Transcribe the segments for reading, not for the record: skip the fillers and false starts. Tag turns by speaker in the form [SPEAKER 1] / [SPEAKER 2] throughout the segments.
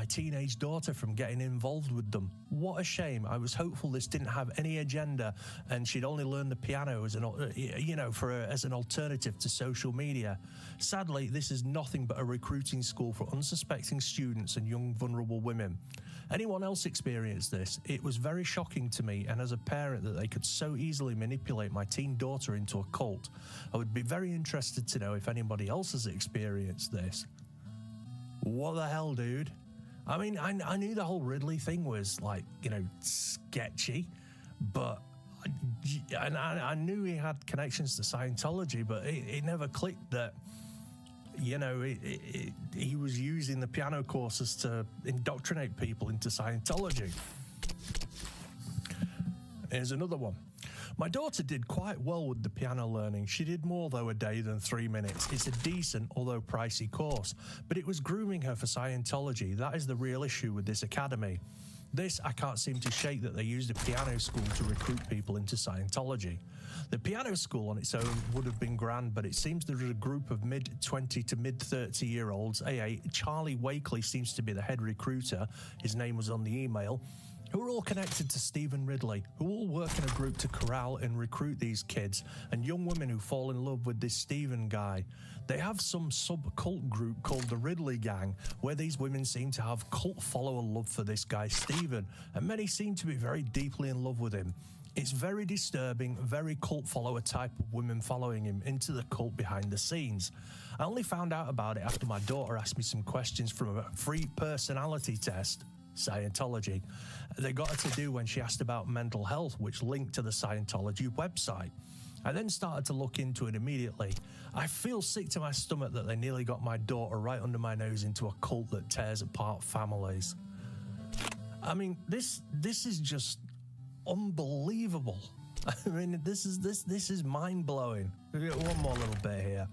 [SPEAKER 1] teenage daughter from getting involved with them. What a shame. I was hopeful this didn't have any agenda and she'd only learn the piano as an alternative to social media. Sadly, this is nothing but a recruiting school for unsuspecting students and young vulnerable women. Anyone else experienced this? It was very shocking to me, and as a parent, that they could so easily manipulate my teen daughter into a cult. I would be very interested to know if anybody else has experienced this. What the hell, dude? I mean, I knew the whole Ridley thing was, like, sketchy, but I knew he had connections to Scientology, but it never clicked that, he was using the piano courses to indoctrinate people into Scientology. Here's another one. My daughter did quite well with the piano learning. She did more, though, a day than 3 minutes. It's a decent, although pricey course, but it was grooming her for Scientology. That is the real issue with this academy. This, I can't seem to shake that they used a piano school to recruit people into Scientology. The piano school on its own would have been grand, but it seems there is a group of mid-20 to mid-30-year-olds. Charlie Wakely seems to be the head recruiter. His name was on the email. Who are all connected to Stephen Ridley, who all work in a group to corral and recruit these kids and young women who fall in love with this Stephen guy. They have some sub-cult group called the Ridley Gang, where these women seem to have cult follower love for this guy Stephen, and many seem to be very deeply in love with him. It's very disturbing, very cult follower type of women following him into the cult behind the scenes. I only found out about it after my daughter asked me some questions from a free personality test, Scientology, they got her to do when she asked about mental health, which linked to the Scientology website. I then started to look into it immediately. I feel sick to my stomach that they nearly got my daughter right under my nose into a cult that tears apart families. I mean, this is just unbelievable. I mean, this is mind-blowing. We've got one more little bit here.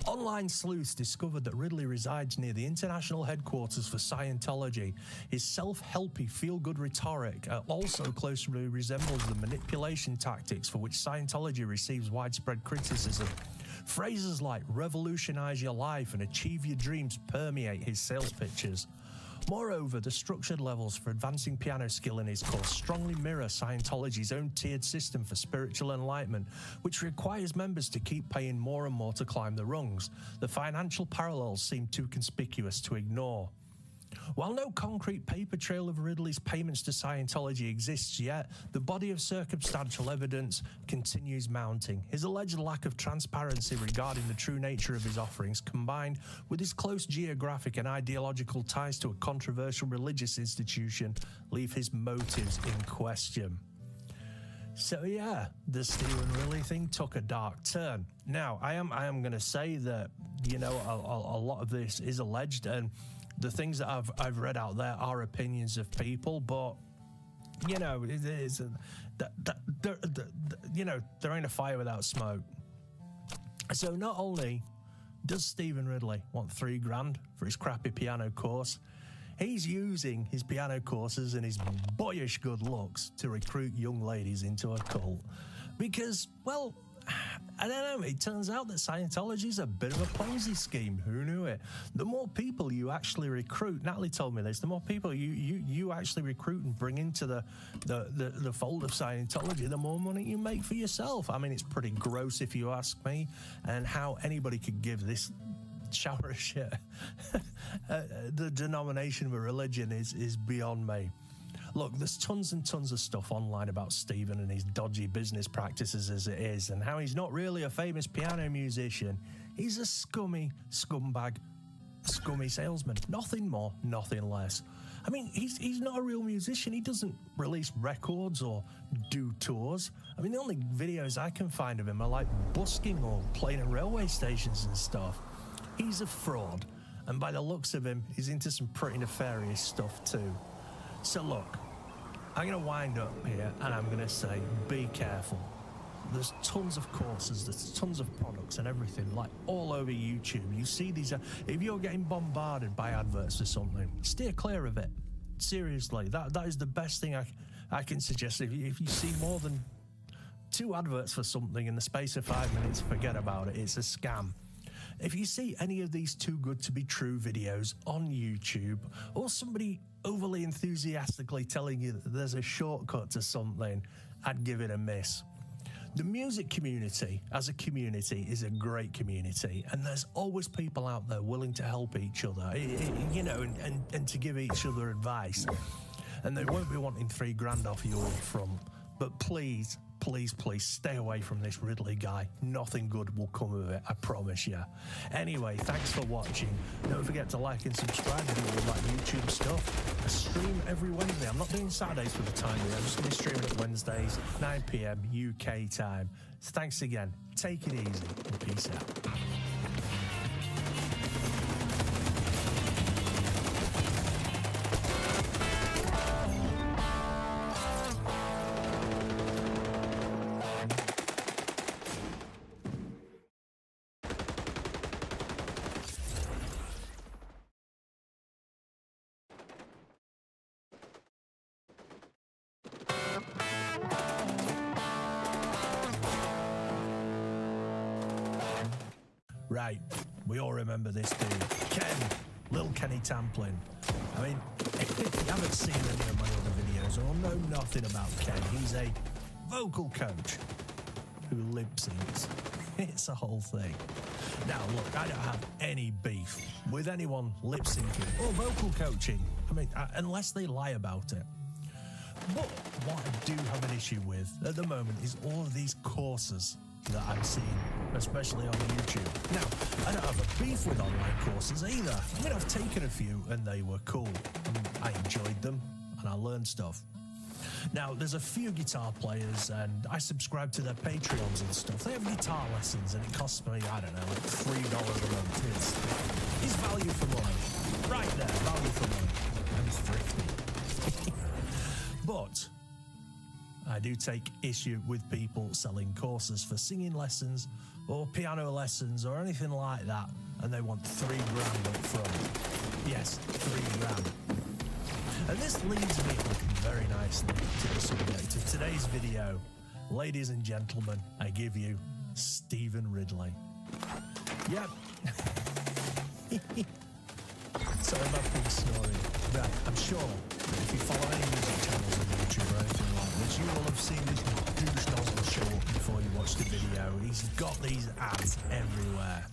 [SPEAKER 1] Online sleuths discovered that Ridley resides near the international headquarters for Scientology. His self-helpy, feel-good rhetoric also closely resembles the manipulation tactics for which Scientology receives widespread criticism. Phrases like revolutionize your life and achieve your dreams permeate his sales pitches. Moreover, the structured levels for advancing piano skill in his course strongly mirror Scientology's own tiered system for spiritual enlightenment, which requires members to keep paying more and more to climb the rungs. The financial parallels seem too conspicuous to ignore. While no concrete paper trail of Ridley's payments to Scientology exists yet, the body of circumstantial evidence continues mounting. His alleged lack of transparency regarding the true nature of his offerings, combined with his close geographic and ideological ties to a controversial religious institution, leave his motives in question. So yeah, the Stephen Ridley thing took a dark turn. Now, I am going to say that, a lot of this is alleged, and the things that I've read out there are opinions of people, but there ain't a fire without smoke. So not only does Stephen Ridley want $3,000 for his crappy piano course, he's using his piano courses and his boyish good looks to recruit young ladies into a cult. Because, well, I don't know, it turns out that Scientology is a bit of a Ponzi scheme. Who knew it? The more people you actually recruit, Natalie told me this, the more people you actually recruit and bring into the fold of Scientology, the more money you make for yourself. I mean, it's pretty gross if you ask me, and how anybody could give this shower of shit the denomination of a religion is beyond me. Look, there's tons and tons of stuff online about Stephen and his dodgy business practices as it is, and how he's not really a famous piano musician. He's a scummy salesman. Nothing more, nothing less. I mean, he's not a real musician. He doesn't release records or do tours. I mean, the only videos I can find of him are like busking or playing at railway stations and stuff. He's a fraud, and by the looks of him, he's into some pretty nefarious stuff too. So look, I'm going to wind up here and I'm going to say, be careful. There's tons of courses, there's tons of products and everything, like all over YouTube. You see these, if you're getting bombarded by adverts or something, steer clear of it. Seriously, that is the best thing I can suggest. If you see more than 2 adverts for something in the space of 5 minutes, forget about it. It's a scam. If you see any of these too good to be true videos on YouTube, or somebody overly enthusiastically telling you that there's a shortcut to something, I'd give it a miss. The music community as a community is a great community, and there's always people out there willing to help each other, you know, and to give each other advice. And they won't be wanting $3,000 off you all from. But please, please, please stay away from this Ridley guy. Nothing good will come of it, I promise you. Anyway, thanks for watching. Don't forget to like and subscribe if you all like YouTube stuff. I stream every Wednesday. I'm not doing Saturdays for the time being. I'm just going to stream it Wednesdays, 9 PM UK time. So thanks again. Take it easy and peace out. Right, we all remember this dude, Ken, Lil Kenny Tamplin. I mean, if you haven't seen any of my other videos or know nothing about Ken, he's a vocal coach who lip syncs. It's a whole thing. Now, look, I don't have any beef with anyone lip syncing or vocal coaching. I mean, unless they lie about it. But what I do have an issue with at the moment is all of these courses that I'm seeing, especially on YouTube. Now, I don't have a beef with online courses either. I mean, I've taken a few and they were cool. I enjoyed them and I learned stuff. Now, there's a few guitar players and I subscribe to their Patreons and stuff. They have guitar lessons and it costs me, I don't know, like $3 a month. It's value for money. Right there, value for money. I'm thrifty. But I do take issue with people selling courses for singing lessons or piano lessons or anything like that, and they want $3,000 up front. Yes, $3,000. And this leads me very nicely to the subject of today's video. Ladies and gentlemen, I give you Stephen Ridley. Yep. Sorry about being snoring. Right, I'm sure that if you follow any music channels on YouTube or anything like this, you will have seen this douche nozzle show up before you watch the video. He's got these ads everywhere.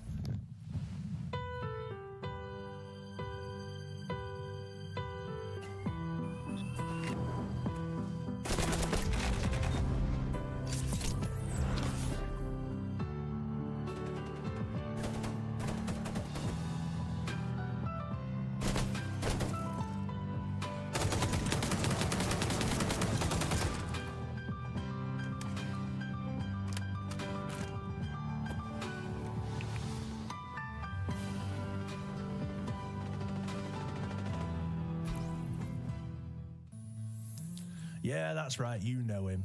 [SPEAKER 1] Yeah, that's right, you know him.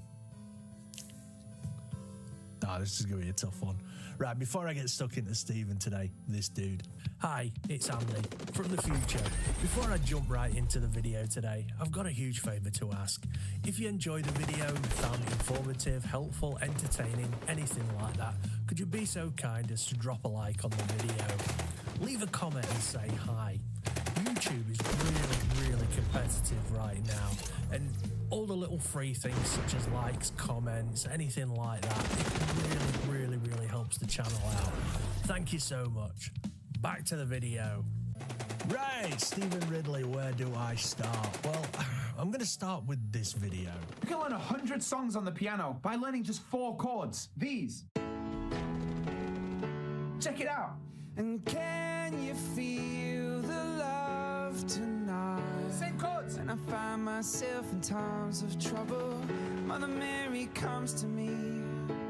[SPEAKER 1] This is going to be a tough one. Right, before I get stuck into Stephen today, this dude. Hi, it's Andy from the future. Before I jump right into the video today, I've got a huge favour to ask. If you enjoyed the video, you found it informative, helppful, entertaining, anything like that, could you be so kind as to drop a like on the video? Leave a comment and say hi. YouTube is really competitive right now, and all the little free things such as likes, comments, anything like that, it really helps the channel out. Thank you so much. Back to the video. Right, Stephen Ridley, where do I start? Well, I'm going to start with this video.
[SPEAKER 2] You can learn 100 songs on the piano by learning just 4 chords. These. Check it out.
[SPEAKER 3] And can you feel the love tonight?
[SPEAKER 2] Same chords.
[SPEAKER 3] When I find myself in times of trouble, Mother Mary comes to me.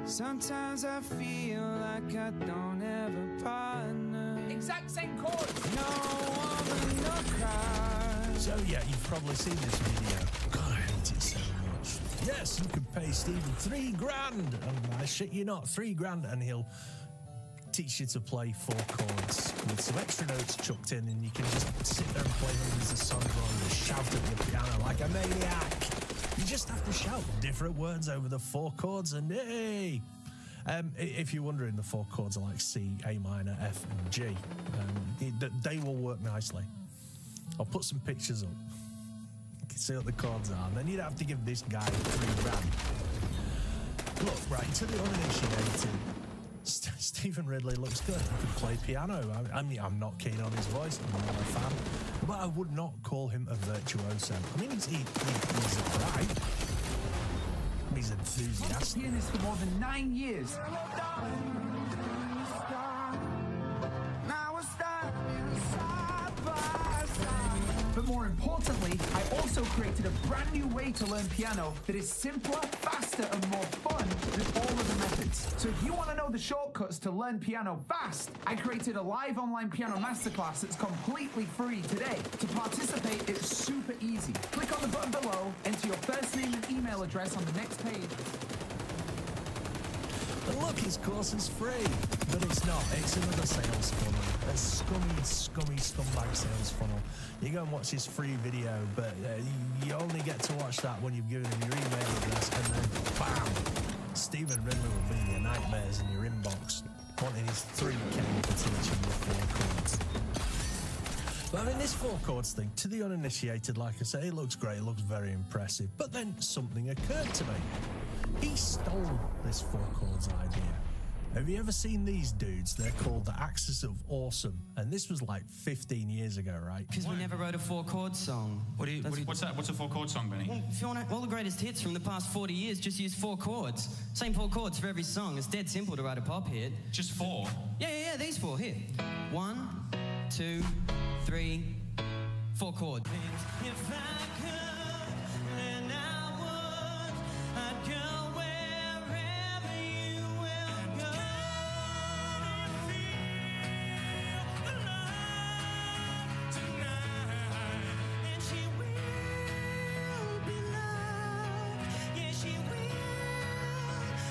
[SPEAKER 3] Sometimes I feel like I don't have a partner.
[SPEAKER 2] Exact same chords.
[SPEAKER 3] No woman, no cry.
[SPEAKER 1] So yeah, you've probably seen this video. God, I hate it so much. Yes, you can pay Stephen $3,000, and I shit you not, $3,000, and he'll teach you to play 4 chords with some extra notes chucked in, and you can just sit there and play millions of songs while you shout at the piano like a maniac. You just have to shout different words over the 4 chords, and hey! If you're wondering, the 4 chords are like C, A minor, F, and G. They will work nicely. I'll put some pictures up. You can see what the chords are. And then you'd have to give this guy $3,000. Look, right, to the uninitiated, Stephen Ridley looks good. He can play piano. I mean, I'm not keen on his voice. I'm not a fan. But I would not call him a virtuoso. I mean, he's alright. He's enthusiastic.
[SPEAKER 2] Pianist for more than 9 years. But more importantly, I also created a brand new way to learn piano that is simpler, faster, and more fun than all of the methods. So if you want to know the shortcuts to learn piano fast, I created a live online piano masterclass that's completely free today. To participate, it's super easy. Click on the button below, enter your first name and email address on the next page.
[SPEAKER 1] And look, his course is free, but it's not. It's another sales funnel. A scummy scumbag sales funnel. You go and watch his free video, but you only get to watch that when you've given him your email address, and then bam, Stephen Ridley will be in your nightmares in your inbox, wanting his 3K for teaching you 4 chords. But I mean, this 4 chords thing, to the uninitiated, like I say, it looks great, it looks very impressive. But then something occurred to me. He stole this 4 chords idea. Have you ever seen these dudes? They're called the Axis of Awesome, and this was like 15 years ago, right?
[SPEAKER 4] Because we never wrote a 4 chord song.
[SPEAKER 5] What's that? What's a 4 chord song, Benny?
[SPEAKER 4] Well, if you want all the greatest hits from the past 40 years, just use 4 chords. Same 4 chords for every song. It's dead simple to write a pop hit.
[SPEAKER 5] Just 4?
[SPEAKER 4] Yeah, these 4. Here. 1, 2, 3, 4 chords. If I could, then I would. I'd go wherever you will go. Feel the love tonight, and she will be loved. Yeah, she will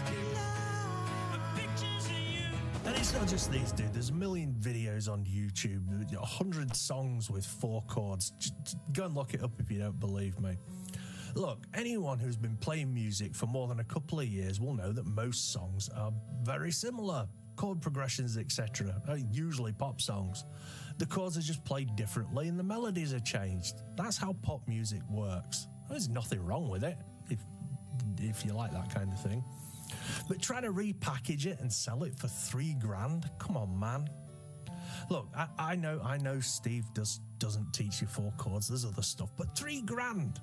[SPEAKER 4] be loved. Pictures of you.
[SPEAKER 1] And it's not just these dudes. There's a million videos on YouTube, 100 songs with 4 chords. Just go and look it up if you don't believe me. Look, anyone who's been playing music for more than a couple of years will know that most songs are very similar. Chord progressions, etc. Usually pop songs. The chords are just played differently and the melodies are changed. That's how pop music works. There's nothing wrong with it, if you like that kind of thing. But trying to repackage it and sell it for $3,000? Come on, man. Look, I know Steve doesn't teach you 4 chords. There's other stuff, but $3,000?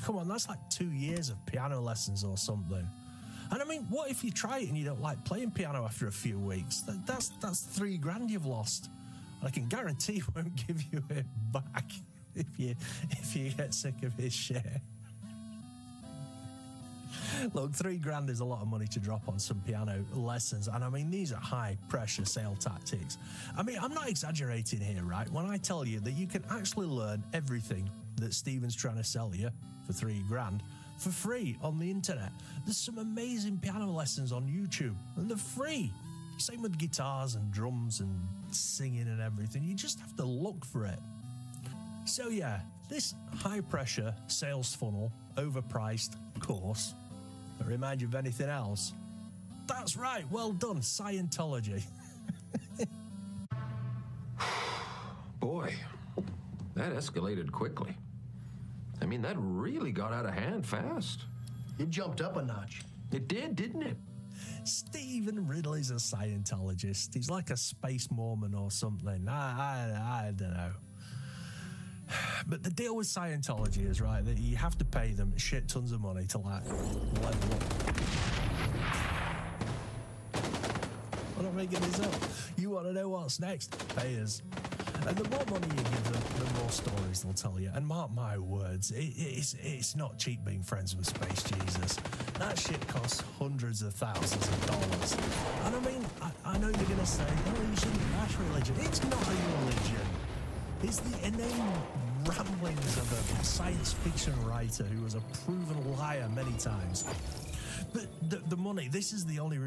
[SPEAKER 1] Come on, that's like 2 years of piano lessons or something. And I mean, what if you try it and you don't like playing piano after a few weeks? That's $3,000 you've lost. And I can guarantee he won't give you it back if you get sick of his shit. Look, $3,000 is a lot of money to drop on some piano lessons, and I mean, these are high-pressure sale tactics. I mean, I'm not exaggerating here, right? When I tell you that you can actually learn everything that Stephen's trying to sell you for $3,000 for free on the internet. There's some amazing piano lessons on YouTube, and they're free. Same with guitars and drums and singing and everything. You just have to look for it. So yeah, this high-pressure sales funnel, overpriced course, that remind you of anything else? That's right, well done, Scientology.
[SPEAKER 6] Boy, that escalated quickly. I mean, that really got out of hand fast.
[SPEAKER 7] It jumped up a notch.
[SPEAKER 6] It did, didn't it?
[SPEAKER 1] Stephen Ridley's a Scientologist. He's like a space Mormon or something. I don't know. But the deal with Scientology is, right, that you have to pay them shit tons of money to, like, level up. I'm not making this up. You want to know what's next? Pay us. And the more money you give them, the more stories they'll tell you. And mark my words, it's not cheap being friends with Space Jesus. That shit costs hundreds of thousands of dollars. And I mean, I know you're going to say, oh, you shouldn't bash religion. It's not a religion. It's the inane ramblings of a science fiction writer who was a proven liar many times. But the money, this is the only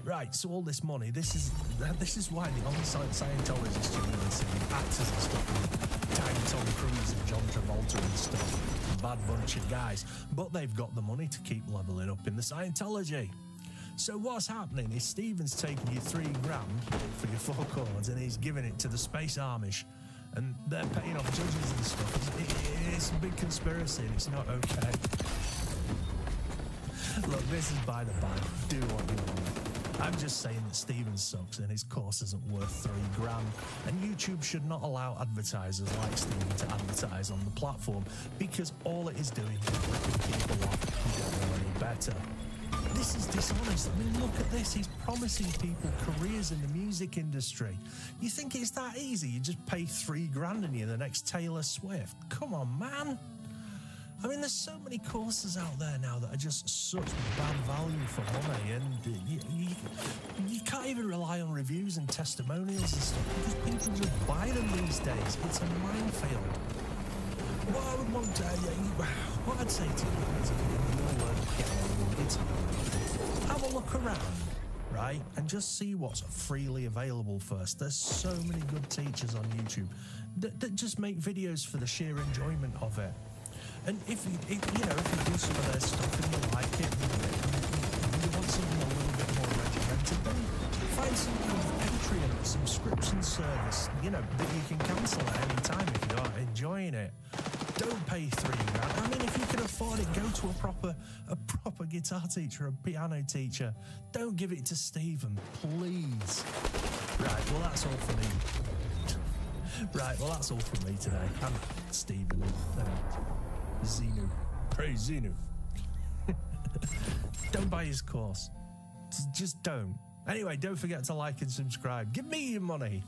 [SPEAKER 1] right, so all this money, this is why the only Scientologists you really see, actors and stuff, Tiny Tom Cruise and John Travolta and stuff, a bad bunch of guys. But they've got the money to keep leveling up in the Scientology. So what's happening is Stephen's taking you $3 grand for your 4 chords and he's giving it to the Space Amish. And they're paying off judges and stuff. It's a big conspiracy and it's not okay. Look, this is by the by. Do what you want. I'm just saying that Stephen sucks and his course isn't worth $3 grand. And YouTube should not allow advertisers like Stephen to advertise on the platform because all it is doing is ripping people off who don't know any better. This is dishonest. I mean, look at this. He's promising people careers in the music industry. You think it's that easy? You just pay $3 grand and you're the next Taylor Swift. Come on, man. I mean, there's so many courses out there now that are just such bad value for money, and you can't even rely on reviews and testimonials and stuff because people just buy them these days. It's a minefield. What I would want to, what I'd say to you is if you're learning guitar, have a look around, right, and just see what's freely available first. There's so many good teachers on YouTube that just make videos for the sheer enjoyment of it. And if you do some of their stuff and you like it, and you want something a little bit more regimented, then find some kind of Patreon subscription service, that you can cancel at any time if you aren't enjoying it. Don't pay $3 grand. I mean, if you can afford it, go to a proper guitar teacher, a piano teacher. Don't give it to Stephen, please. Right, well, that's all for me. Right, well, that's all from me today. I'm Stephen. Xenu. Praise Xenu. Don't buy his course. Just don't. Anyway, don't forget to like and subscribe. Give me your money.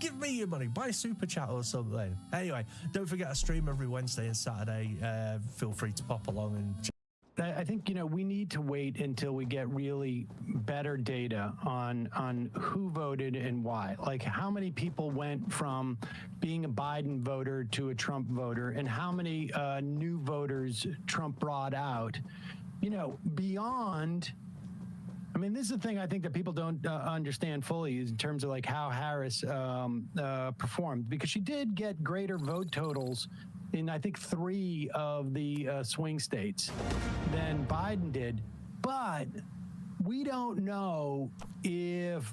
[SPEAKER 1] Give me your money. Buy a super chat or something. Anyway, don't forget I stream every Wednesday and Saturday. Feel free to pop along and
[SPEAKER 8] I think, we need to wait until we get really better data on who voted and why. Like how many people went from being a Biden voter to a Trump voter and how many new voters Trump brought out, beyond. I mean, this is the thing I think that people don't understand fully is in terms of like how Harris performed, because she did get greater vote totals in, I think, 3 of the swing states than Biden did. But we don't know if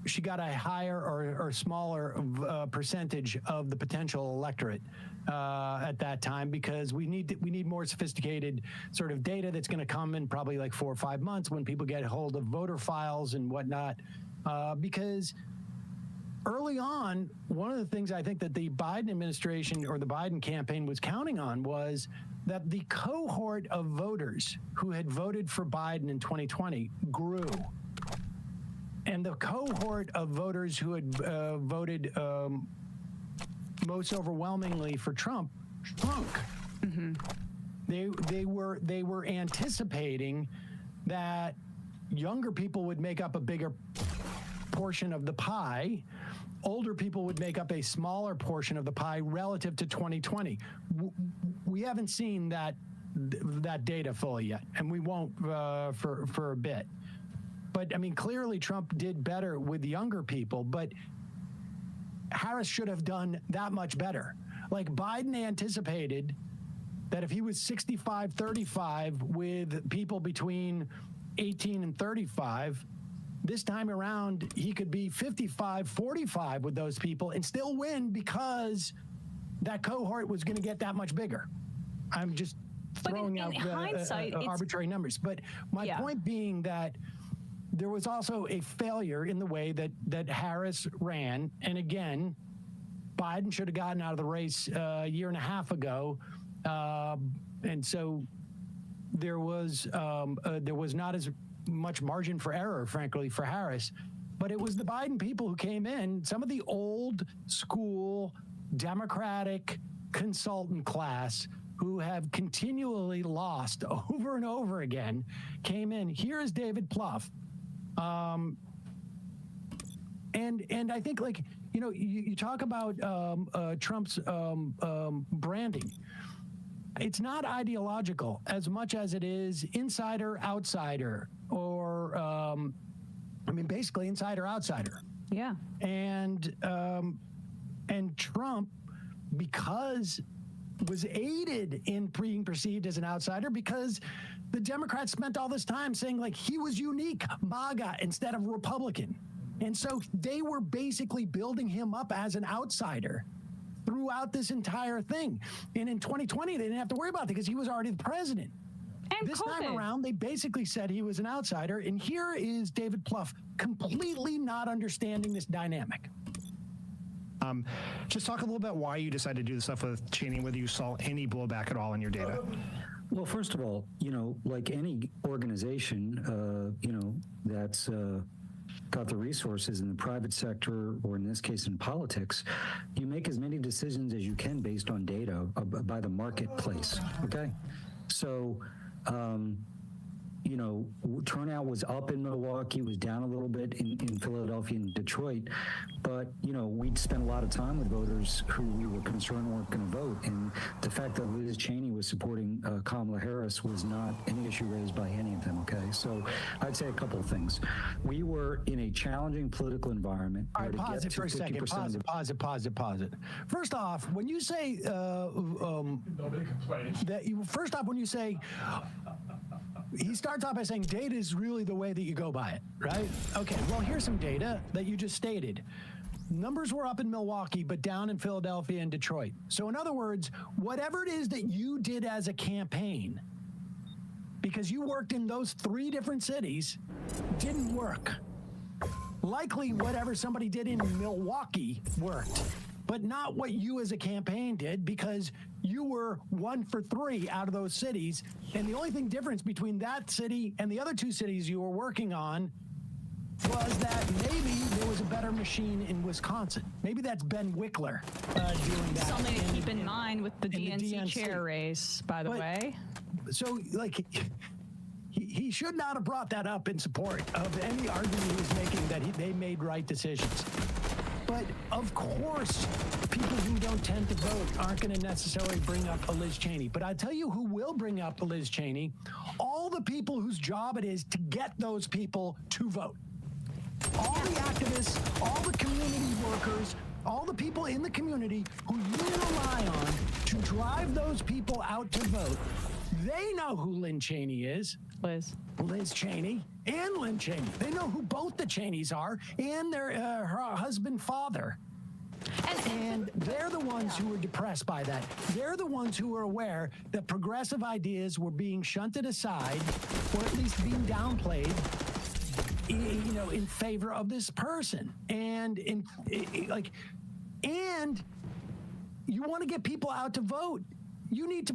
[SPEAKER 8] she got a higher or smaller percentage of the potential electorate at that time, because we need more sophisticated sort of data that's going to come in probably like 4 or 5 months when people get a hold of voter files and whatnot, because early on, one of the things I think that the Biden administration or the Biden campaign was counting on was that the cohort of voters who had voted for Biden in 2020 grew. And the cohort of voters who had voted most overwhelmingly for Trump shrunk. Mm-hmm. They were anticipating that younger people would make up a bigger portion of the pie. Older people would make up a smaller portion of the pie relative to 2020. We haven't seen that data fully yet, and we won't for a bit. But I mean, clearly Trump did better with younger people, but Harris should have done that much better. Like Biden anticipated that if he was 65-35 with people between 18 and 35, this time around, he could be 55-45 with those people and still win because that cohort was going to get that much bigger. I'm just throwing out arbitrary numbers. But my point being that there was also a failure in the way that Harris ran. And again, Biden should have gotten out of the race a year and a half ago. And so there was not as much margin for error, frankly, for Harris. But it was the Biden people who came in, some of the old school Democratic consultant class who have continually lost over and over again, came in. Here's David Plouffe. And I think, like, you talk about Trump's branding. It's not ideological as much as it is insider, outsider, or, basically insider, outsider.
[SPEAKER 9] Yeah.
[SPEAKER 8] And Trump, because was aided in being perceived as an outsider, because the Democrats spent all this time saying like he was unique, MAGA instead of Republican. And so they were basically building him up as an outsider throughout this entire thing. And in 2020, they didn't have to worry about it because he was already the president.
[SPEAKER 9] And
[SPEAKER 8] this
[SPEAKER 9] COVID.
[SPEAKER 8] time around, they basically said he was an outsider. And here is David Plouffe completely not understanding this dynamic.
[SPEAKER 10] Just talk a little bit why you decided to do the stuff with Cheney, whether you saw any blowback at all in your data.
[SPEAKER 11] Well, first of all, like any organization, that's got the resources in the private sector, or in this case in politics, you make as many decisions as you can based on data by the marketplace. Okay. So, turnout was up in Milwaukee, was down a little bit in Philadelphia and Detroit, but, we'd spent a lot of time with voters who we were concerned weren't going to vote. And the fact that Liz Cheney was supporting Kamala Harris was not an issue raised by any of them, okay? So I'd say a couple of things. We were in a challenging political environment.
[SPEAKER 8] All right, pause it for a second. Pause it. First off, when you say,
[SPEAKER 1] Nobody complains.
[SPEAKER 8] first off, when you say, he starts off by saying data is really the way that you go by it, right? Okay, well, here's some data that you just stated. Numbers were up in Milwaukee, but down in Philadelphia and Detroit. So in other words, whatever it is that you did as a campaign, because you worked in those 3 different cities, didn't work. Likely whatever somebody did in Milwaukee worked, but not what you as a campaign did, because you were 1 for 3 out of those cities. And the only thing difference between that city and the other 2 cities you were working on was that maybe there was a better machine in Wisconsin. Maybe that's Ben Wickler doing that.
[SPEAKER 9] Something to keep in mind with the DNC chair race, by the way.
[SPEAKER 8] So, he should not have brought that up in support of any argument he was making that they made right decisions. But of course, people who don't tend to vote aren't going to necessarily bring up a Liz Cheney. But I tell you who will bring up a Liz Cheney, all the people whose job it is to get those people to vote. All the activists, all the community workers, all the people in the community who you rely on to drive those people out to vote, they know who Lynn Cheney is. Liz Cheney and Lynn Cheney. They know who both the Cheneys are and their her husband, father. And they're the ones who are depressed by that. They're the ones who are aware that progressive ideas were being shunted aside, or at least being downplayed, in favor of this person. And and you want to get people out to vote. You need to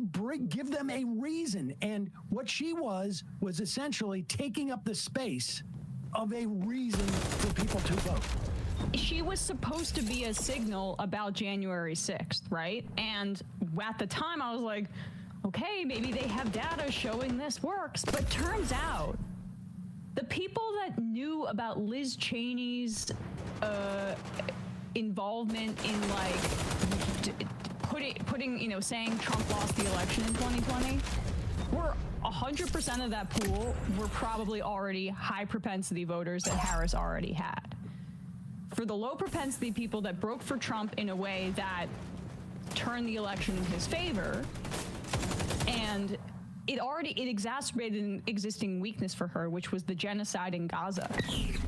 [SPEAKER 8] give them a reason. And what she was essentially taking up the space of a reason for people to vote.
[SPEAKER 9] She was supposed to be a signal about January 6th, right? And at the time I was like, okay, maybe they have data showing this works. But turns out the people that knew about Liz Cheney's involvement in putting, saying Trump lost the election in 2020, were 100% of that pool were probably already high propensity voters that Harris already had. For the low propensity people that broke for Trump in a way that turned the election in his favor, and it exacerbated an existing weakness for her, which was the genocide in Gaza. Right.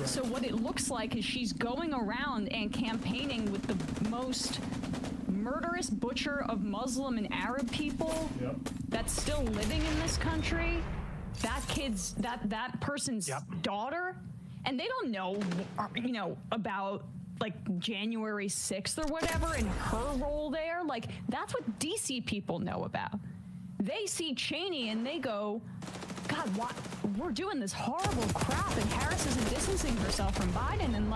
[SPEAKER 9] So what it looks like is she's going around and campaigning with the most murderous butcher of Muslim and Arab people that's still living in this country. That person's daughter, and they don't know, about January 6th or whatever and her role there. That's what DC people know about. They see Cheney and they go, God, what? We're doing this horrible crap, and Harris isn't distancing herself from Biden, and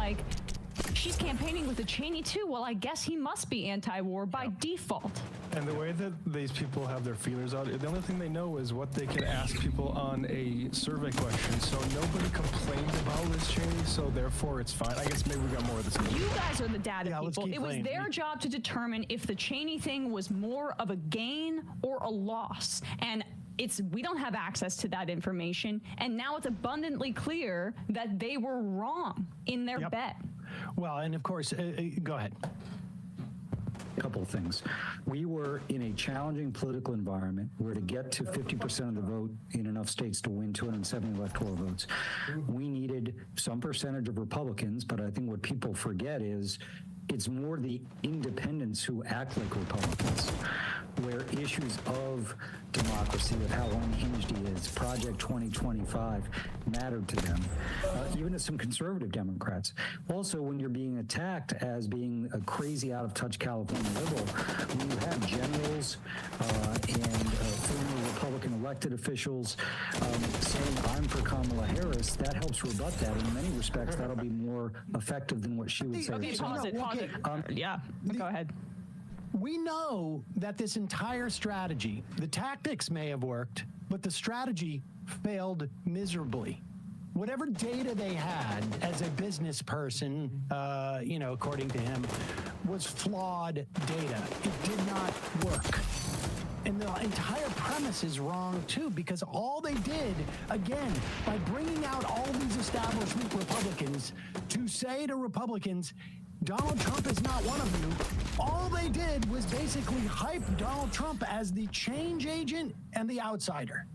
[SPEAKER 9] she's campaigning with the Cheney too. Well, I guess he must be anti-war by default.
[SPEAKER 12] And the way that these people have their feelers out, the only thing they know is what they can ask people on a survey question. So nobody complained about Liz Cheney, so therefore it's fine. I guess maybe we got more of this.
[SPEAKER 9] You guys are the data people. It was their job to determine if the Cheney thing was more of a gain or a loss. And we don't have access to that information. And now it's abundantly clear that they were wrong in their bet.
[SPEAKER 8] Well, and of course, go ahead.
[SPEAKER 11] couple of things. We were in a challenging political environment where to get to 50% of the vote in enough states to win 270 electoral votes, we needed some percentage of Republicans, but I think what people forget is it's more the independents who act like Republicans, where issues of democracy, of how unhinged he is, Project 2025 mattered to them, even to some conservative Democrats. Also, when you're being attacked as being a crazy, out-of-touch California liberal, when you have generals and former Republican elected officials saying, I'm for Kamala Harris, that helps rebut that. In many respects, that'll be more effective than what she would say.
[SPEAKER 9] Okay, pause it. Yeah, go ahead.
[SPEAKER 8] We know that this entire strategy, the tactics may have worked, but the strategy failed miserably. Whatever data they had as a business person, according to him, was flawed data. It did not work. And the entire premise is wrong, too, because all they did, again, by bringing out all these establishment Republicans to say to Republicans, Donald Trump is not one of you. All they did was basically hype Donald Trump as the change agent and the outsider.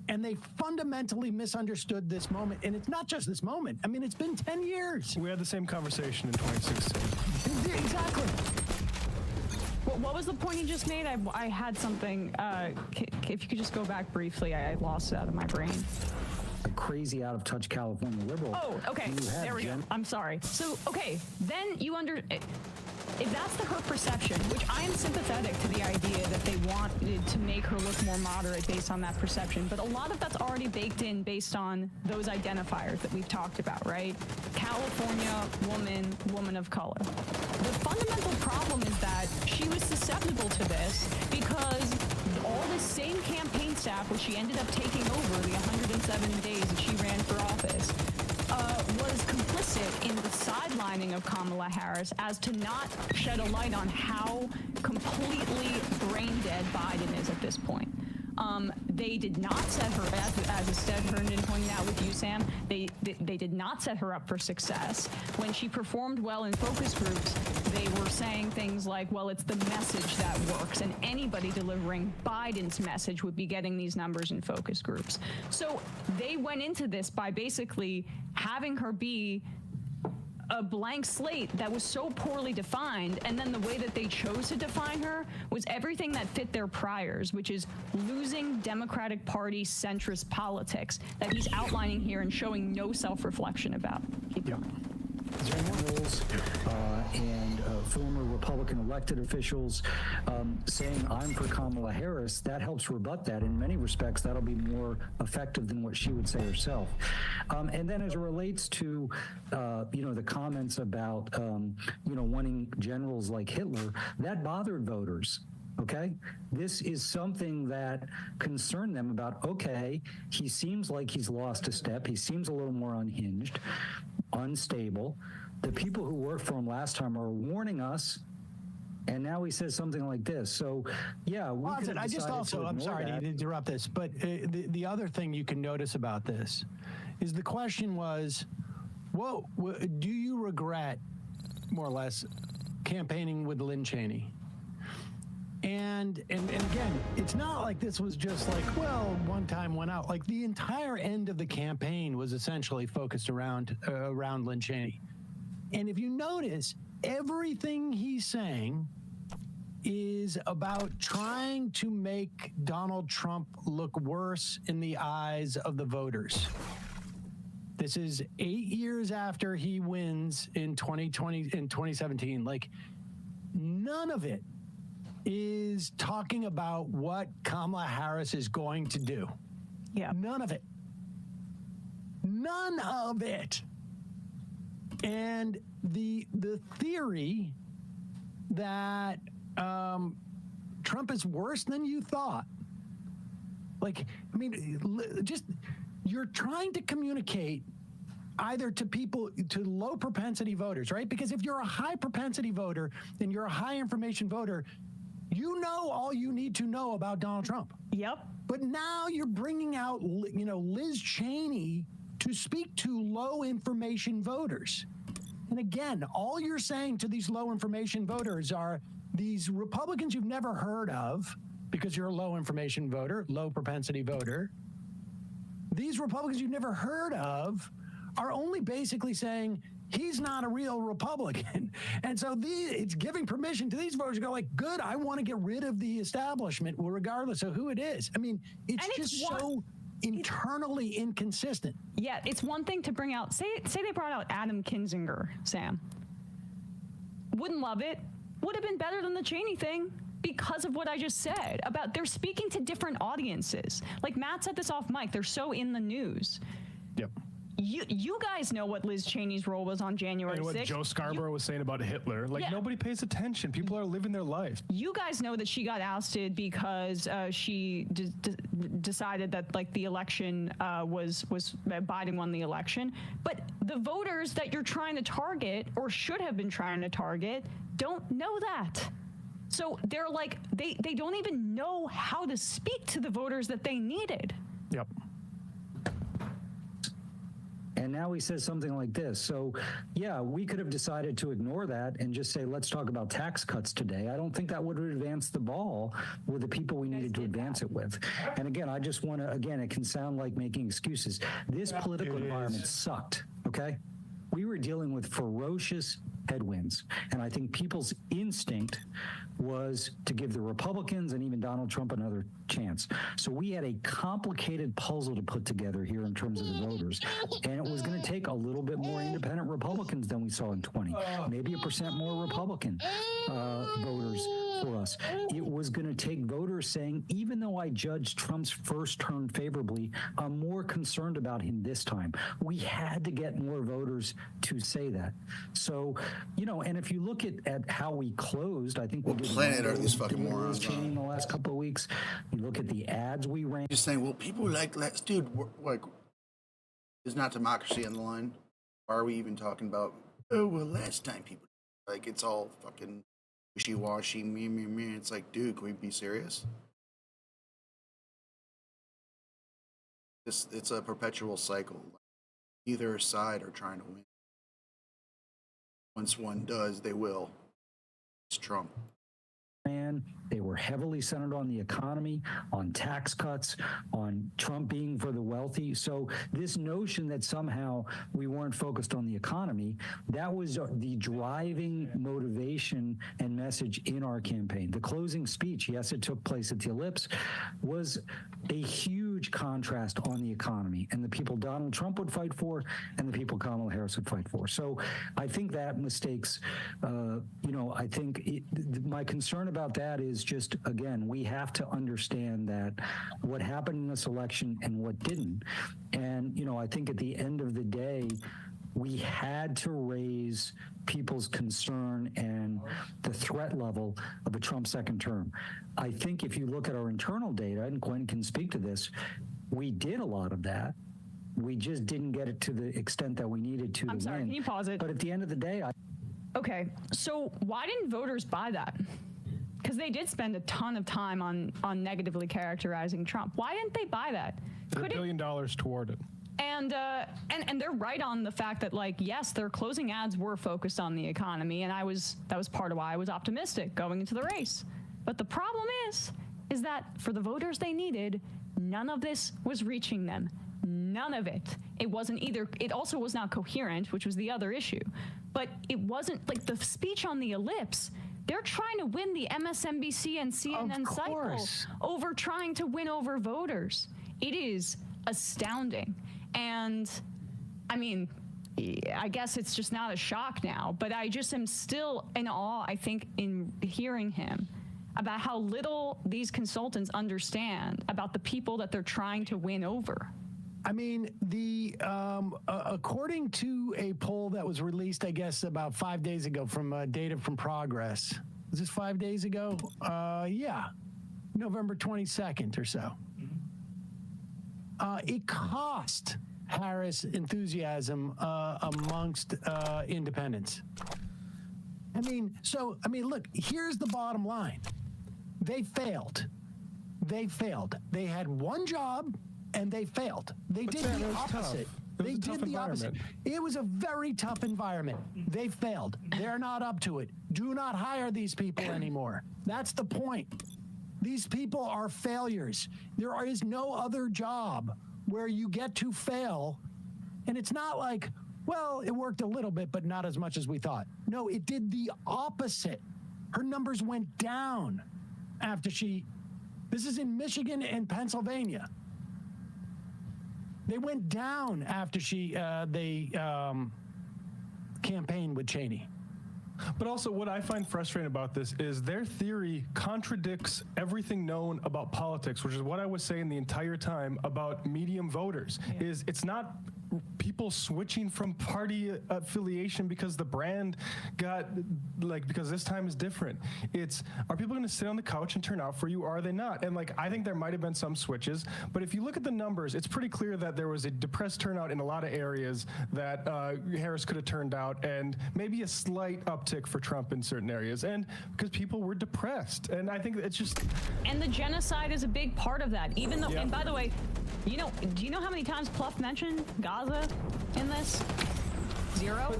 [SPEAKER 8] And they fundamentally misunderstood this moment. And it's not just this moment. I mean, it's been 10 years.
[SPEAKER 12] We had the same conversation in 2016.
[SPEAKER 8] Exactly.
[SPEAKER 9] What was the point you just made? I had something. If you could just go back briefly, I lost it out of my brain.
[SPEAKER 11] A crazy, out-of-touch California liberal.
[SPEAKER 9] Oh, okay. There we go. I'm sorry. So, okay, then if that's her perception, which I am sympathetic to the idea that they wanted to make her look more moderate based on that perception, but a lot of that's already baked in based on those identifiers that we've talked about, right? California, woman of color. The fundamental problem is that she was susceptible to this because all this same campaign staff, which she ended up taking over the 107 days that she ran for office, was complicit in the sidelining of Kamala Harris as to not shed a light on how completely brain dead Biden is at this point. They did not set her, as instead Herndon pointed out with you, Sam, they did not set her up for success. When she performed well in focus groups, they were saying things like, well, it's the message that works, and anybody delivering Biden's message would be getting these numbers in focus groups. So they went into this by basically having her be a blank slate that was so poorly defined, and then the way that they chose to define her was everything that fit their priors, which is losing Democratic Party centrist politics that he's outlining here and showing no self-reflection about. Keep going.
[SPEAKER 11] Generals and former Republican elected officials saying, I'm for Kamala Harris, that helps rebut that. In many respects, that'll be more effective than what she would say herself. And then as it relates to, the comments about, wanting generals like Hitler, that bothered voters. Okay, this is something that concerned them about, okay, he seems like he's lost a step. He seems a little more unhinged, unstable. The people who worked for him last time are warning us, and now he says something like this. So, yeah, we could have
[SPEAKER 8] I just also, I'm sorry to interrupt this, but the other thing you can notice about this is the question was, do you regret, more or less, campaigning with Lynn Cheney? And again, it's not like this was just like, well, one time went out. Like the entire end of the campaign was essentially focused around Lynn Cheney. And if you notice, everything he's saying is about trying to make Donald Trump look worse in the eyes of the voters. This is 8 years after he wins in 2017. Like, none of it is talking about what Kamala Harris is going to do.
[SPEAKER 9] Yeah.
[SPEAKER 8] None of it. None of it. And the theory that Trump is worse than you thought. Like, I mean, just you're trying to communicate either to people, to low propensity voters, right? Because if you're a high propensity voter and you're a high information voter, you know all you need to know about Donald Trump.
[SPEAKER 9] Yep.
[SPEAKER 8] But now you're bringing out, Liz Cheney to speak to low information voters. And again, all you're saying to these low information voters are these Republicans you've never heard of because you're a low information voter, low propensity voter. These Republicans you've never heard of are only basically saying he's not a real Republican. And so it's giving permission to these voters to go like, good, I want to get rid of the establishment regardless of who it is. I mean, it's just so internally inconsistent.
[SPEAKER 9] Yeah, it's one thing to bring out, say they brought out Adam Kinzinger, Sam. Wouldn't love it. Would have been better than the Cheney thing because of what I just said about they're speaking to different audiences. Like Matt said this off mic, they're so in the news.
[SPEAKER 12] Yep.
[SPEAKER 9] You guys know what Liz Cheney's role was on January 6th.
[SPEAKER 12] And what Joe Scarborough was saying about Hitler. Like, nobody pays attention. People are living their life.
[SPEAKER 9] You guys know that she got ousted because she decided that, like, the election was Biden won the election. But the voters that you're trying to target, or should have been trying to target, don't know that. So they're like, they don't even know how to speak to the voters that they needed.
[SPEAKER 12] Yep.
[SPEAKER 11] And now he says something like this. So, yeah, we could have decided to ignore that and just say, let's talk about tax cuts today. I don't think that would have advanced the ball with the people we needed to advance it with. And again, I just want to, again, it can sound like making excuses. This political environment sucked, okay? We were dealing with ferocious headwinds. And I think people's instinct was to give the Republicans and even Donald Trump another chance. So we had a complicated puzzle to put together here in terms of the voters. And it was going to take a little bit more independent Republicans than we saw in 20, maybe 1% more Republican voters for us. It was going to take voters saying, even though I judged Trump's first term favorably, I'm more concerned about him this time. We had to get more voters to say that. So, you know, and if you look at how we closed, I think we did
[SPEAKER 13] planet are these fucking morons
[SPEAKER 11] in the last couple of weeks. You look at the ads we ran.
[SPEAKER 13] Just saying, well, people like, dude, like, there's not democracy on the line. Why are we even talking about? Oh well, last time people like it's all fucking wishy-washy, me. It's like, dude, can we be serious? It's a perpetual cycle. Either side are trying to win. Once one does, they will. It's Trump.
[SPEAKER 11] They were heavily centered on the economy, on tax cuts, on Trump being for the wealthy. So this notion that somehow we weren't focused on the economy, that was the driving motivation and message in our campaign. The closing speech, yes, it took place at the Ellipse, was a huge contrast on the economy and the people Donald Trump would fight for and the people Kamala Harris would fight for. So I think that mistakes, I think my concern about that is just, again, we have to understand that what happened in this election and what didn't. And, I think at the end of the day, we had to raise people's concern and the threat level of a Trump second term. I think if you look at our internal data, and Gwen can speak to this, we did a lot of that. We just didn't get it to the extent that we needed to.
[SPEAKER 9] I'm sorry,
[SPEAKER 11] win.
[SPEAKER 9] can you pause it?
[SPEAKER 11] But at the end of the day,
[SPEAKER 9] Okay, so why didn't voters buy that? Because they did spend a ton of time on negatively characterizing Trump. Why didn't they buy that?
[SPEAKER 12] $1 billion toward it.
[SPEAKER 9] And they're right on the fact that, like, yes, their closing ads were focused on the economy, and that was part of why I was optimistic going into the race. But the problem is that for the voters they needed, none of this was reaching them. None of it. It wasn't either. It also was not coherent, which was the other issue. But it wasn't like the speech on the Ellipse. They're trying to win the MSNBC and CNN cycle over trying to win over voters. It is astounding. And I mean, I guess it's just not a shock now, but I just am still in awe, I think, in hearing him about how little these consultants understand about the people that they're trying to win over.
[SPEAKER 8] I mean, according to a poll that was released, I guess, about 5 days ago from data from Progress. Was this 5 days ago? Yeah, November 22nd or so. It cost Harris enthusiasm amongst independents. Look, here's the bottom line. They failed. They had one job, and they failed. They did the opposite. They did the opposite. It was a very tough environment. They failed. They're not up to it. Do not hire these people anymore. That's the point. These people are failures. There is no other job where you get to fail, and it's not like, well, it worked a little bit, but not as much as we thought. No, it did the opposite. Her numbers went down after this is in Michigan and Pennsylvania. They went down after they campaigned with Cheney.
[SPEAKER 12] But also, what I find frustrating about this is their theory contradicts everything known about politics, which is what I was saying the entire time about medium voters. Is it's not people switching from party affiliation because the brand because this time is different. It's, are people going to sit on the couch and turn out for you, or are they not? And I think there might have been some switches, but if you look at the numbers, it's pretty clear that there was a depressed turnout in a lot of areas that Harris could have turned out, and maybe a slight uptick for Trump in certain areas, and because people were depressed. And I think it's just...
[SPEAKER 9] And the genocide is a big part of that, even though, and by the way, do you know how many times Pluff mentioned Gaza in this? 0.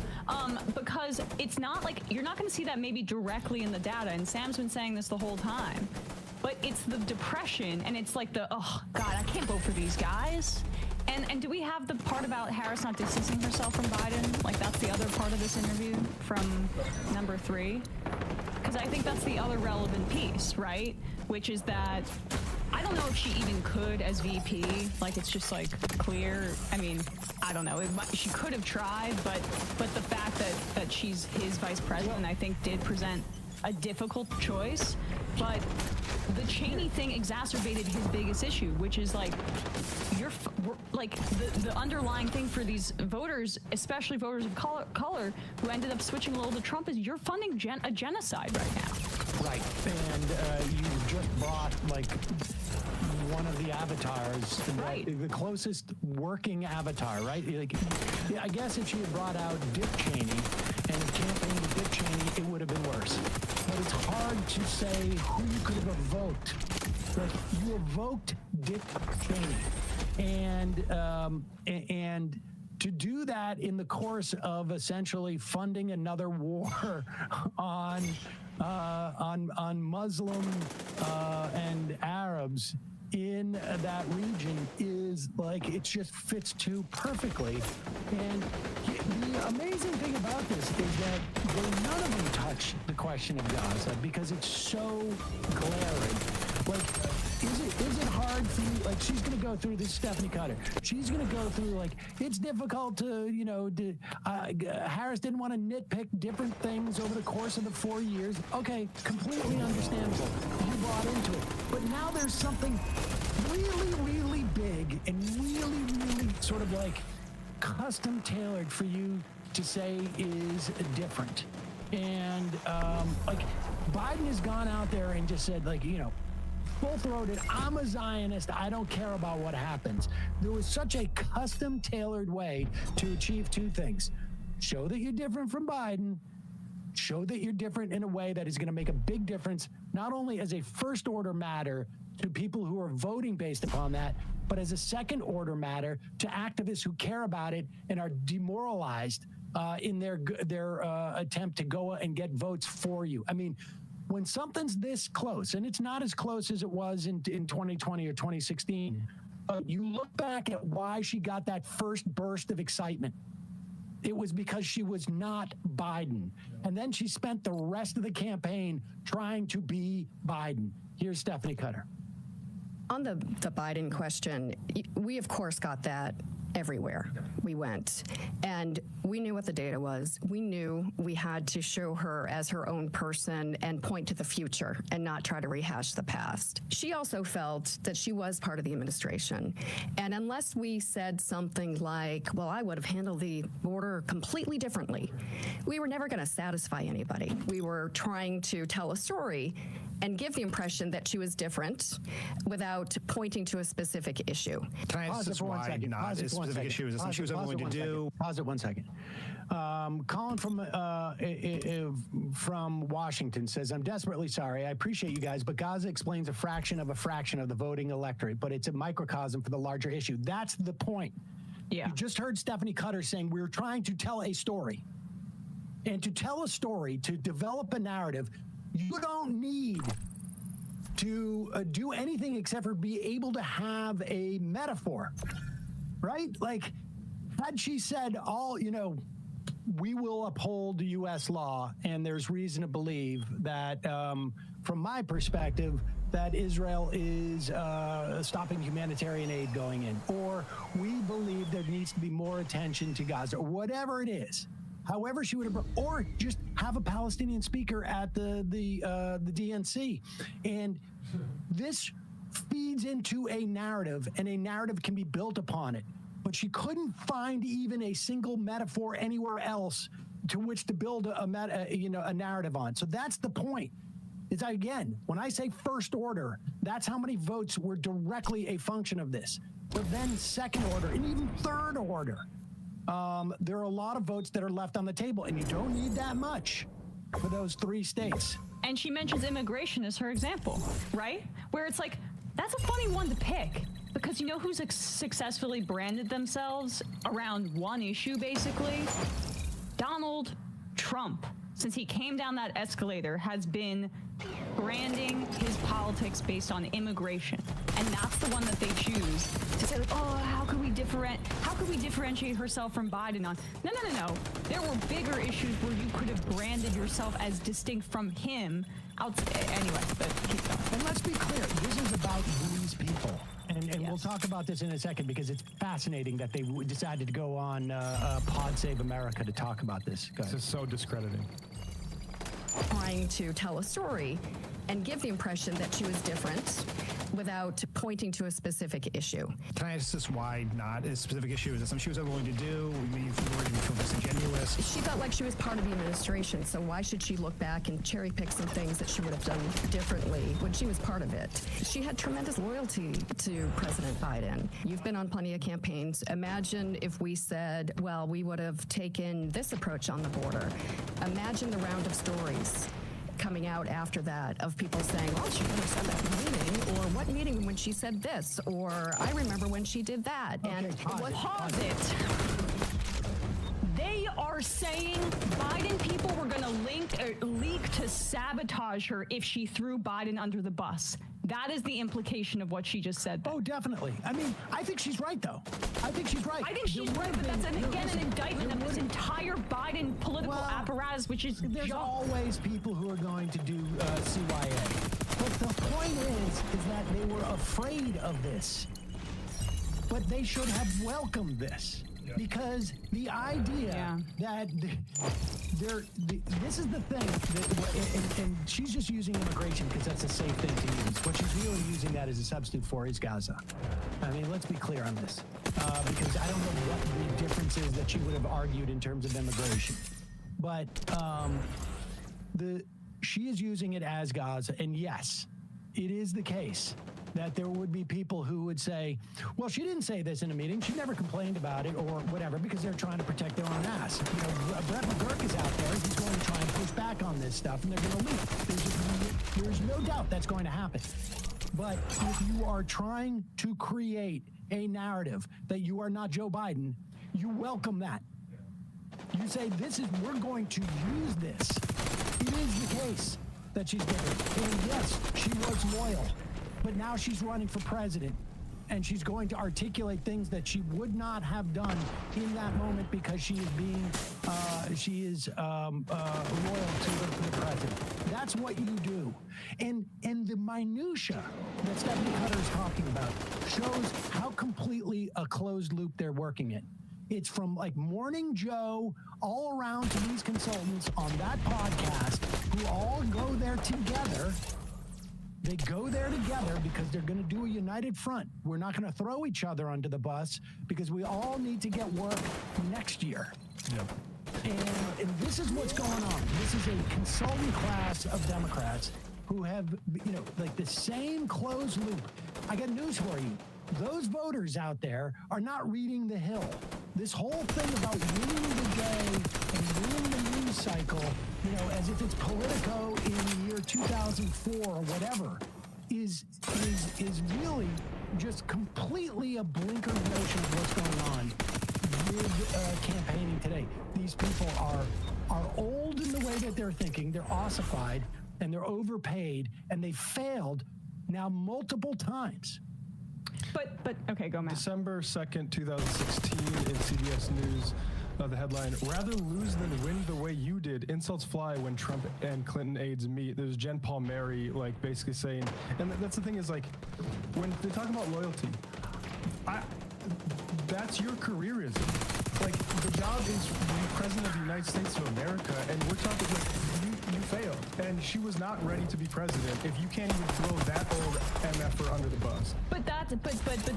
[SPEAKER 9] Because it's not like, you're not going to see that maybe directly in the data, and Sam's been saying this the whole time, but it's the depression, and it's like oh God, I can't vote for these guys. And do we have the part about Harris not distancing herself from Biden? Like, that's the other part of this interview from number 3? Because I think that's the other relevant piece, right? Which is that I don't know if she even could as VP. Like, it's just clear. I mean, I don't know. She could have tried, but the fact that she's his vice president, I think, did present a difficult choice. But the Cheney thing exacerbated his biggest issue, which is the underlying thing for these voters, especially voters of color, who ended up switching a little to Trump, is you're funding a genocide right now.
[SPEAKER 8] Right, and you just brought one of the avatars,
[SPEAKER 9] right?
[SPEAKER 8] The closest working avatar, right? I guess if she had brought out Dick Cheney and campaigned with Dick Cheney, it would have been worse. But it's hard to say who you could have evoked. You evoked Dick Cheney, and to do that in the course of essentially funding another war on Muslim and Arabs in that region is it just fits too perfectly. And the amazing thing about this is that none of them touch the question of Gaza because it's so glaring. Is it hard for you? She's going to go through this, Stephanie Cutter. She's going to go through, it's difficult to, Harris didn't want to nitpick different things over the course of the 4 years. Okay, completely understandable. You bought into it. But now there's something really, really big and really, really sort of custom tailored for you to say is different. And, Biden has gone out there and just said, full-throated, I'm a Zionist, I don't care about what happens. There was such a custom-tailored way to achieve 2 things. Show that you're different from Biden, show that you're different in a way that is going to make a big difference, not only as a first-order matter to people who are voting based upon that, but as a second-order matter to activists who care about it and are demoralized in their attempt to go and get votes for you. I mean, when something's this close, and it's not as close as it was in 2020 or 2016, you look back at why she got that first burst of excitement. It was because she was not Biden. And then she spent the rest of the campaign trying to be Biden. Here's Stephanie Cutter.
[SPEAKER 14] On the Biden question, we of course got that everywhere we went. And we knew what the data was. We knew we had to show her as her own person and point to the future and not try to rehash the past. She also felt that she was part of the administration. And unless we said something like, well, I would have handled the border completely differently, we were never going to satisfy anybody. We were trying to tell a story and give the impression that she was different without pointing to a specific issue.
[SPEAKER 10] Can I ask this why not a specific issue? Is this something she was unwilling to do?
[SPEAKER 8] Pause it 1 second. Colin from Washington says, I'm desperately sorry. I appreciate you guys, but Gaza explains a fraction of the voting electorate, but it's a microcosm for the larger issue. That's the point.
[SPEAKER 9] Yeah.
[SPEAKER 8] You just heard Stephanie Cutter saying we're trying to tell a story. And to tell a story, to develop a narrative, you don't need to do anything except for be able to have a metaphor, right? Like, had she said we will uphold U.S. law, and there's reason to believe that, from my perspective, that Israel is stopping humanitarian aid going in, or we believe there needs to be more attention to Gaza, or whatever it is. However she would have, or just have a Palestinian speaker at the DNC. And this feeds into a narrative, and a narrative can be built upon it. But she couldn't find even a single metaphor anywhere else to which to build a narrative on. So that's the point. Is that, again, when I say first order, that's how many votes were directly a function of this. But then second order and even third order. There are a lot of votes that are left on the table, and you don't need that much for those 3 states.
[SPEAKER 9] And she mentions immigration as her example, right? Where it's like, that's a funny one to pick, because you know who's successfully branded themselves around one issue, basically? Donald Trump, since he came down that escalator, has been branding his politics based on immigration. And that's the one that they choose to say, like, oh, how could we differentiate herself from Biden on? No. There were bigger issues where you could have branded yourself as distinct from him. Anyway, but keep going.
[SPEAKER 8] And let's be clear, this is about these people. And we'll talk about this in a second, because it's fascinating that they decided to go on Pod Save America to talk about this.
[SPEAKER 12] This is so discrediting.
[SPEAKER 14] Trying to tell a story and give the impression that she was different without pointing to a specific issue.
[SPEAKER 10] Can I ask this, why not a specific issue? Is it something she was ever willing to do? Maybe you feel disingenuous?
[SPEAKER 14] She felt like she was part of the administration, so why should she look back and cherry pick some things that she would have done differently when she was part of it? She had tremendous loyalty to President Biden. You've been on plenty of campaigns. Imagine if we said, well, we would have taken this approach on the border. Imagine the round of stories coming out after that of people saying, well, she never said that in the meeting, or what meeting when she said this, or I remember when she did that.
[SPEAKER 8] Okay,
[SPEAKER 14] and
[SPEAKER 9] Pause it. They are saying Biden people were going to leak to sabotage her if she threw Biden under the bus. That is the implication of what she just said.
[SPEAKER 8] Oh, definitely. I mean, I think she's right, though. I think she's right.
[SPEAKER 9] I think she's right, but that's, again, an indictment of this entire Biden political apparatus, which is
[SPEAKER 8] There's always people who are going to do CYA. But the point is that they were afraid of this. But they should have welcomed this. Because the idea that this is the thing, and she's just using immigration because that's a safe thing to use. What she's really using that as a substitute for is Gaza. I mean, let's be clear on this, because I don't know what the difference is that she would have argued in terms of immigration. But she is using it as Gaza, and yes, it is the case that there would be people who would say, well, she didn't say this in a meeting. She never complained about it or whatever, because they're trying to protect their own ass. You know, Brett McGurk is out there. He's going to try and push back on this stuff, and they're going to leak. There's no doubt that's going to happen. But if you are trying to create a narrative that you are not Joe Biden, you welcome that. You say, we're going to use this. It is the case that she's different. And yes, she was loyal. But now she's running for president, and she's going to articulate things that she would not have done in that moment because she is loyal to the president. That's what you do. And the minutia that Stephanie Cutter is talking about shows how completely a closed loop they're working in. It's from like Morning Joe all around to these consultants on that podcast who all go there together. They go there together because they're going to do a united front. We're not going to throw each other under the bus because we all need to get work next year.
[SPEAKER 12] Yep.
[SPEAKER 8] And this is what's going on. This is a consultant class of Democrats who have, like the same closed loop. I got news for you. Those voters out there are not reading the Hill. This whole thing about winning the day and winning the news cycle, as if it's Politico in the year 2004 or whatever, is really just completely a blinkered notion of what's going on. did campaigning today. These people are old in the way that they're thinking. They're ossified and they're overpaid, and they failed now multiple times.
[SPEAKER 9] But okay, go, Matt.
[SPEAKER 12] December 2nd, 2016, in CBS News, the headline, rather lose than win the way you did. Insults fly when Trump and Clinton aides meet. There's Jen Paul Mary, like, basically saying, and that's the thing is, like, when they talk about loyalty, that's your careerism. Like, the job is being president of the United States of America, and we're talking, like, you failed. And she was not ready to be president if you can't even throw that old MFer under the bus.
[SPEAKER 9] But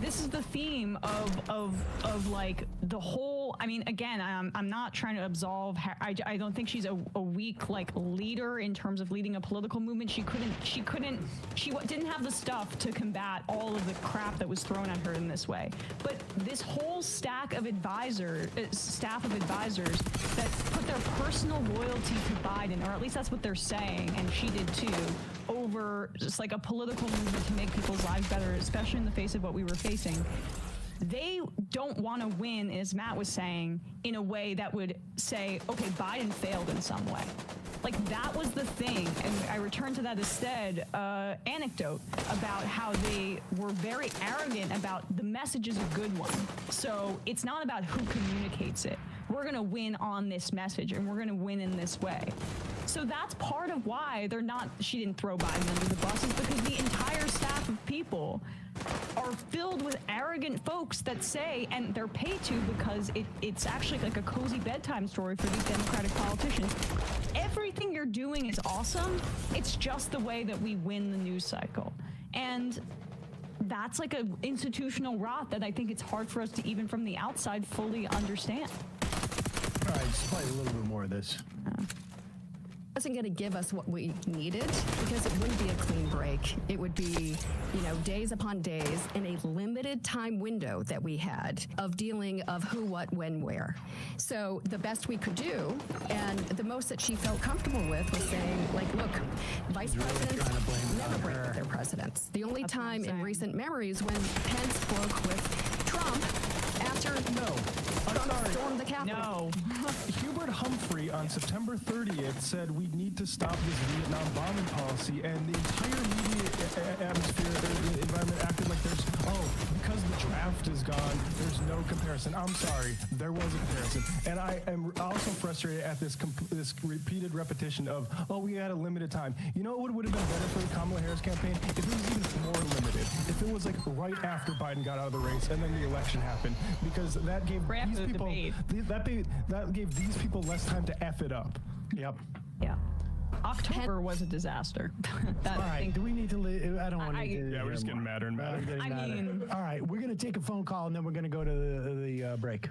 [SPEAKER 9] this is the theme of like the whole. I mean, again, I'm not trying to absolve. I don't think she's a weak like leader in terms of leading a political movement. She didn't have the stuff to combat all of the crap that was thrown at her in this way. But this whole staff of advisors that put their personal loyalty to Biden, or at least that's what they're saying, and she did too, over just like a political movement to make people's lives better, especially in the face of what we were facing. They don't want to win, as Matt was saying, in a way that would say, okay, Biden failed in some way. Like, that was the thing, and I returned to that instead, anecdote about how they were very arrogant about the message is a good one. So it's not about who communicates it. We're going to win on this message, and we're going to win in this way. So that's part of why she didn't throw Biden under the bus, is because the entire staff of people are filled with arrogant folks that say, and they're paid to because it's actually like a cozy bedtime story for these Democratic politicians. Everything you're doing is awesome. It's just the way that we win the news cycle. And that's like an institutional rot that I think it's hard for us to, even from the outside, fully understand.
[SPEAKER 8] All right, just play a little bit more of this.
[SPEAKER 14] Wasn't going to give us what we needed, because it wouldn't be a clean break. It would be, days upon days in a limited time window that we had of dealing of who, what, when, where. So the best we could do, and the most that she felt comfortable with, was saying, like, look, vice presidents never break with their presidents. The only time in recent memories when Pence broke with Trump after Trump stormed the Capitol.
[SPEAKER 12] Hubert Humphrey on September 30th said we need to stop this Vietnam bombing policy, and the entire media atmosphere, environment acted like because the draft is gone, there's no comparison. I'm sorry, there was a comparison. And I am also frustrated at this repeated repetition of, we had a limited time. You know what would have been better for the Kamala Harris campaign? If it was even more limited. If it was like right after Biden got out of the race and then the election happened, because that gave these people that gave these people less time to F it up.
[SPEAKER 8] Yep.
[SPEAKER 9] Yeah. October was a disaster.
[SPEAKER 8] All right, do we need to leave? I don't want to.
[SPEAKER 12] Yeah, we're just getting madder and madder.
[SPEAKER 8] All right, we're going to take a phone call, and then we're going to go to the break.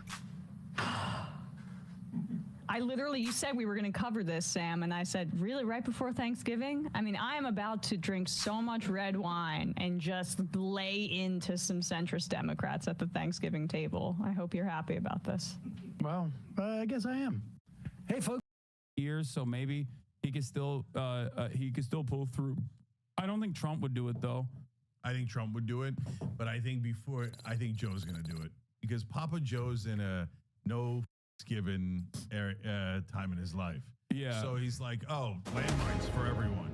[SPEAKER 9] You said we were going to cover this, Sam, and I said, really, right before Thanksgiving? I mean, I am about to drink so much red wine and just lay into some centrist Democrats at the Thanksgiving table. I hope you're happy about this.
[SPEAKER 8] Well, I guess I am. Hey, folks.
[SPEAKER 15] Years, so maybe he could still pull through. I don't think Trump would do it, though.
[SPEAKER 16] I think Trump would do it, but I think Joe's going to do it, because Papa Joe's in a no given time in his life.
[SPEAKER 15] Yeah.
[SPEAKER 16] So he's like, landmines for everyone.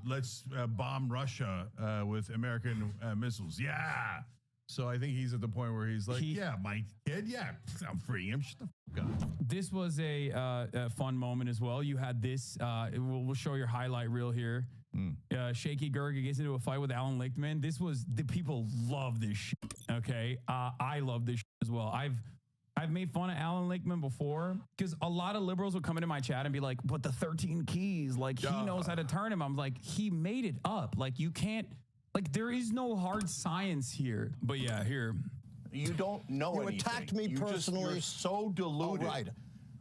[SPEAKER 16] Let's bomb Russia with American missiles. Yeah. So I think he's at the point where he's like, my kid, I'm freeing him. Shut the fuck up.
[SPEAKER 15] This was a fun moment as well. You had this. We'll show your highlight reel here. Shaky Gerga gets into a fight with Alan Lichtman. The people love this shit. Okay, I love this shit as well. I've made fun of Alan Lichtman before, because a lot of liberals would come into my chat and be like, "But the 13 keys, like he knows how to turn him." I'm like, he made it up. Like, you can't. Like, there is no hard science here. But yeah, here.
[SPEAKER 17] You don't know anything.
[SPEAKER 7] You attacked me personally.
[SPEAKER 17] You're so deluded.
[SPEAKER 7] Oh, right.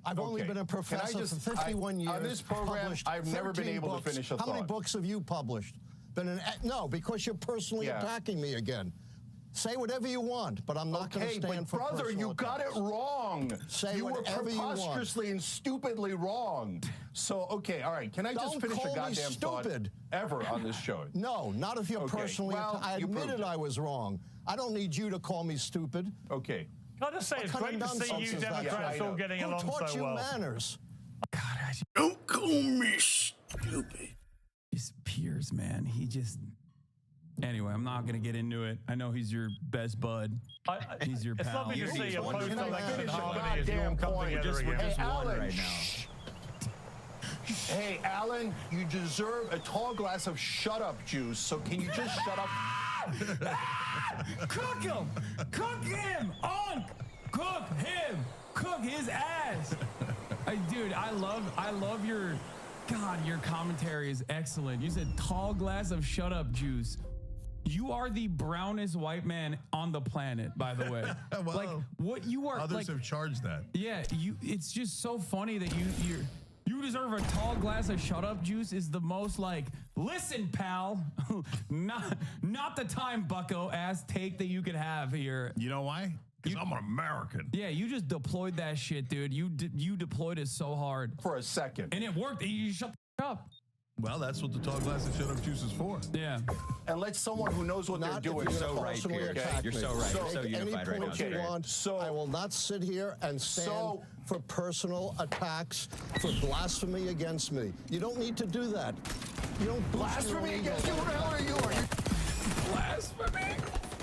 [SPEAKER 7] I've only been a professor for 51 years.
[SPEAKER 17] On this program, I've never been able to finish a thought.
[SPEAKER 7] How many books have you published? No, because you're personally attacking me again. Say whatever you want, but I'm not going to stand for
[SPEAKER 17] brother,
[SPEAKER 7] personal
[SPEAKER 17] you got it
[SPEAKER 7] attacks.
[SPEAKER 17] wrong.
[SPEAKER 7] Say
[SPEAKER 17] you were
[SPEAKER 7] whatever you want.
[SPEAKER 17] preposterously and stupidly wrong. So, okay, all right. Can I just finish a goddamn thought ever on this show?
[SPEAKER 7] No, not if you're personally. I admitted I was wrong. I don't need you to call me stupid.
[SPEAKER 17] Okay.
[SPEAKER 18] Can I just say, it's great to see you Democrats all getting along so well.
[SPEAKER 7] Who taught you manners?
[SPEAKER 15] God,
[SPEAKER 13] don't call me stupid.
[SPEAKER 15] His peers, man. He just. Anyway, I'm not going to get into it. I know he's your best bud. He's your pal.
[SPEAKER 18] It's lovely to see a post-election harmony as you
[SPEAKER 17] goddamn
[SPEAKER 18] all come
[SPEAKER 17] point.
[SPEAKER 18] together
[SPEAKER 17] We're
[SPEAKER 18] again.
[SPEAKER 17] just one right now. Hey, Alan, you deserve a tall glass of shut-up juice, so can you just shut up?
[SPEAKER 15] Cook him! Cook him! Cook him! Cook his ass! Dude, I love your... God, your commentary is excellent. You said tall glass of shut up juice. You are the brownest white man on the planet, by the way.
[SPEAKER 16] Well,
[SPEAKER 15] like what you are.
[SPEAKER 16] Others
[SPEAKER 15] like,
[SPEAKER 16] have charged that.
[SPEAKER 15] Yeah, it's just so funny that you deserve a tall glass of shut up juice is the most like, listen, pal, not the time, bucko ass take that you could have here.
[SPEAKER 16] You know why? Because I'm an American.
[SPEAKER 15] Yeah, you just deployed that shit, dude. You deployed it so hard.
[SPEAKER 17] For a second.
[SPEAKER 15] And it worked. You shut the up.
[SPEAKER 16] Well, that's what the tall glass of shut up juice is for.
[SPEAKER 15] Yeah.
[SPEAKER 17] And let someone who knows what they're doing.
[SPEAKER 7] So right, Pierre.
[SPEAKER 17] You're so right.
[SPEAKER 7] You're so unified right now. You want,
[SPEAKER 17] so
[SPEAKER 7] I will not sit here and stand for personal attacks, for blasphemy against me. You don't need to do that. You don't
[SPEAKER 17] blasphemy against you. What the hell are you? Are you
[SPEAKER 15] blasphemy?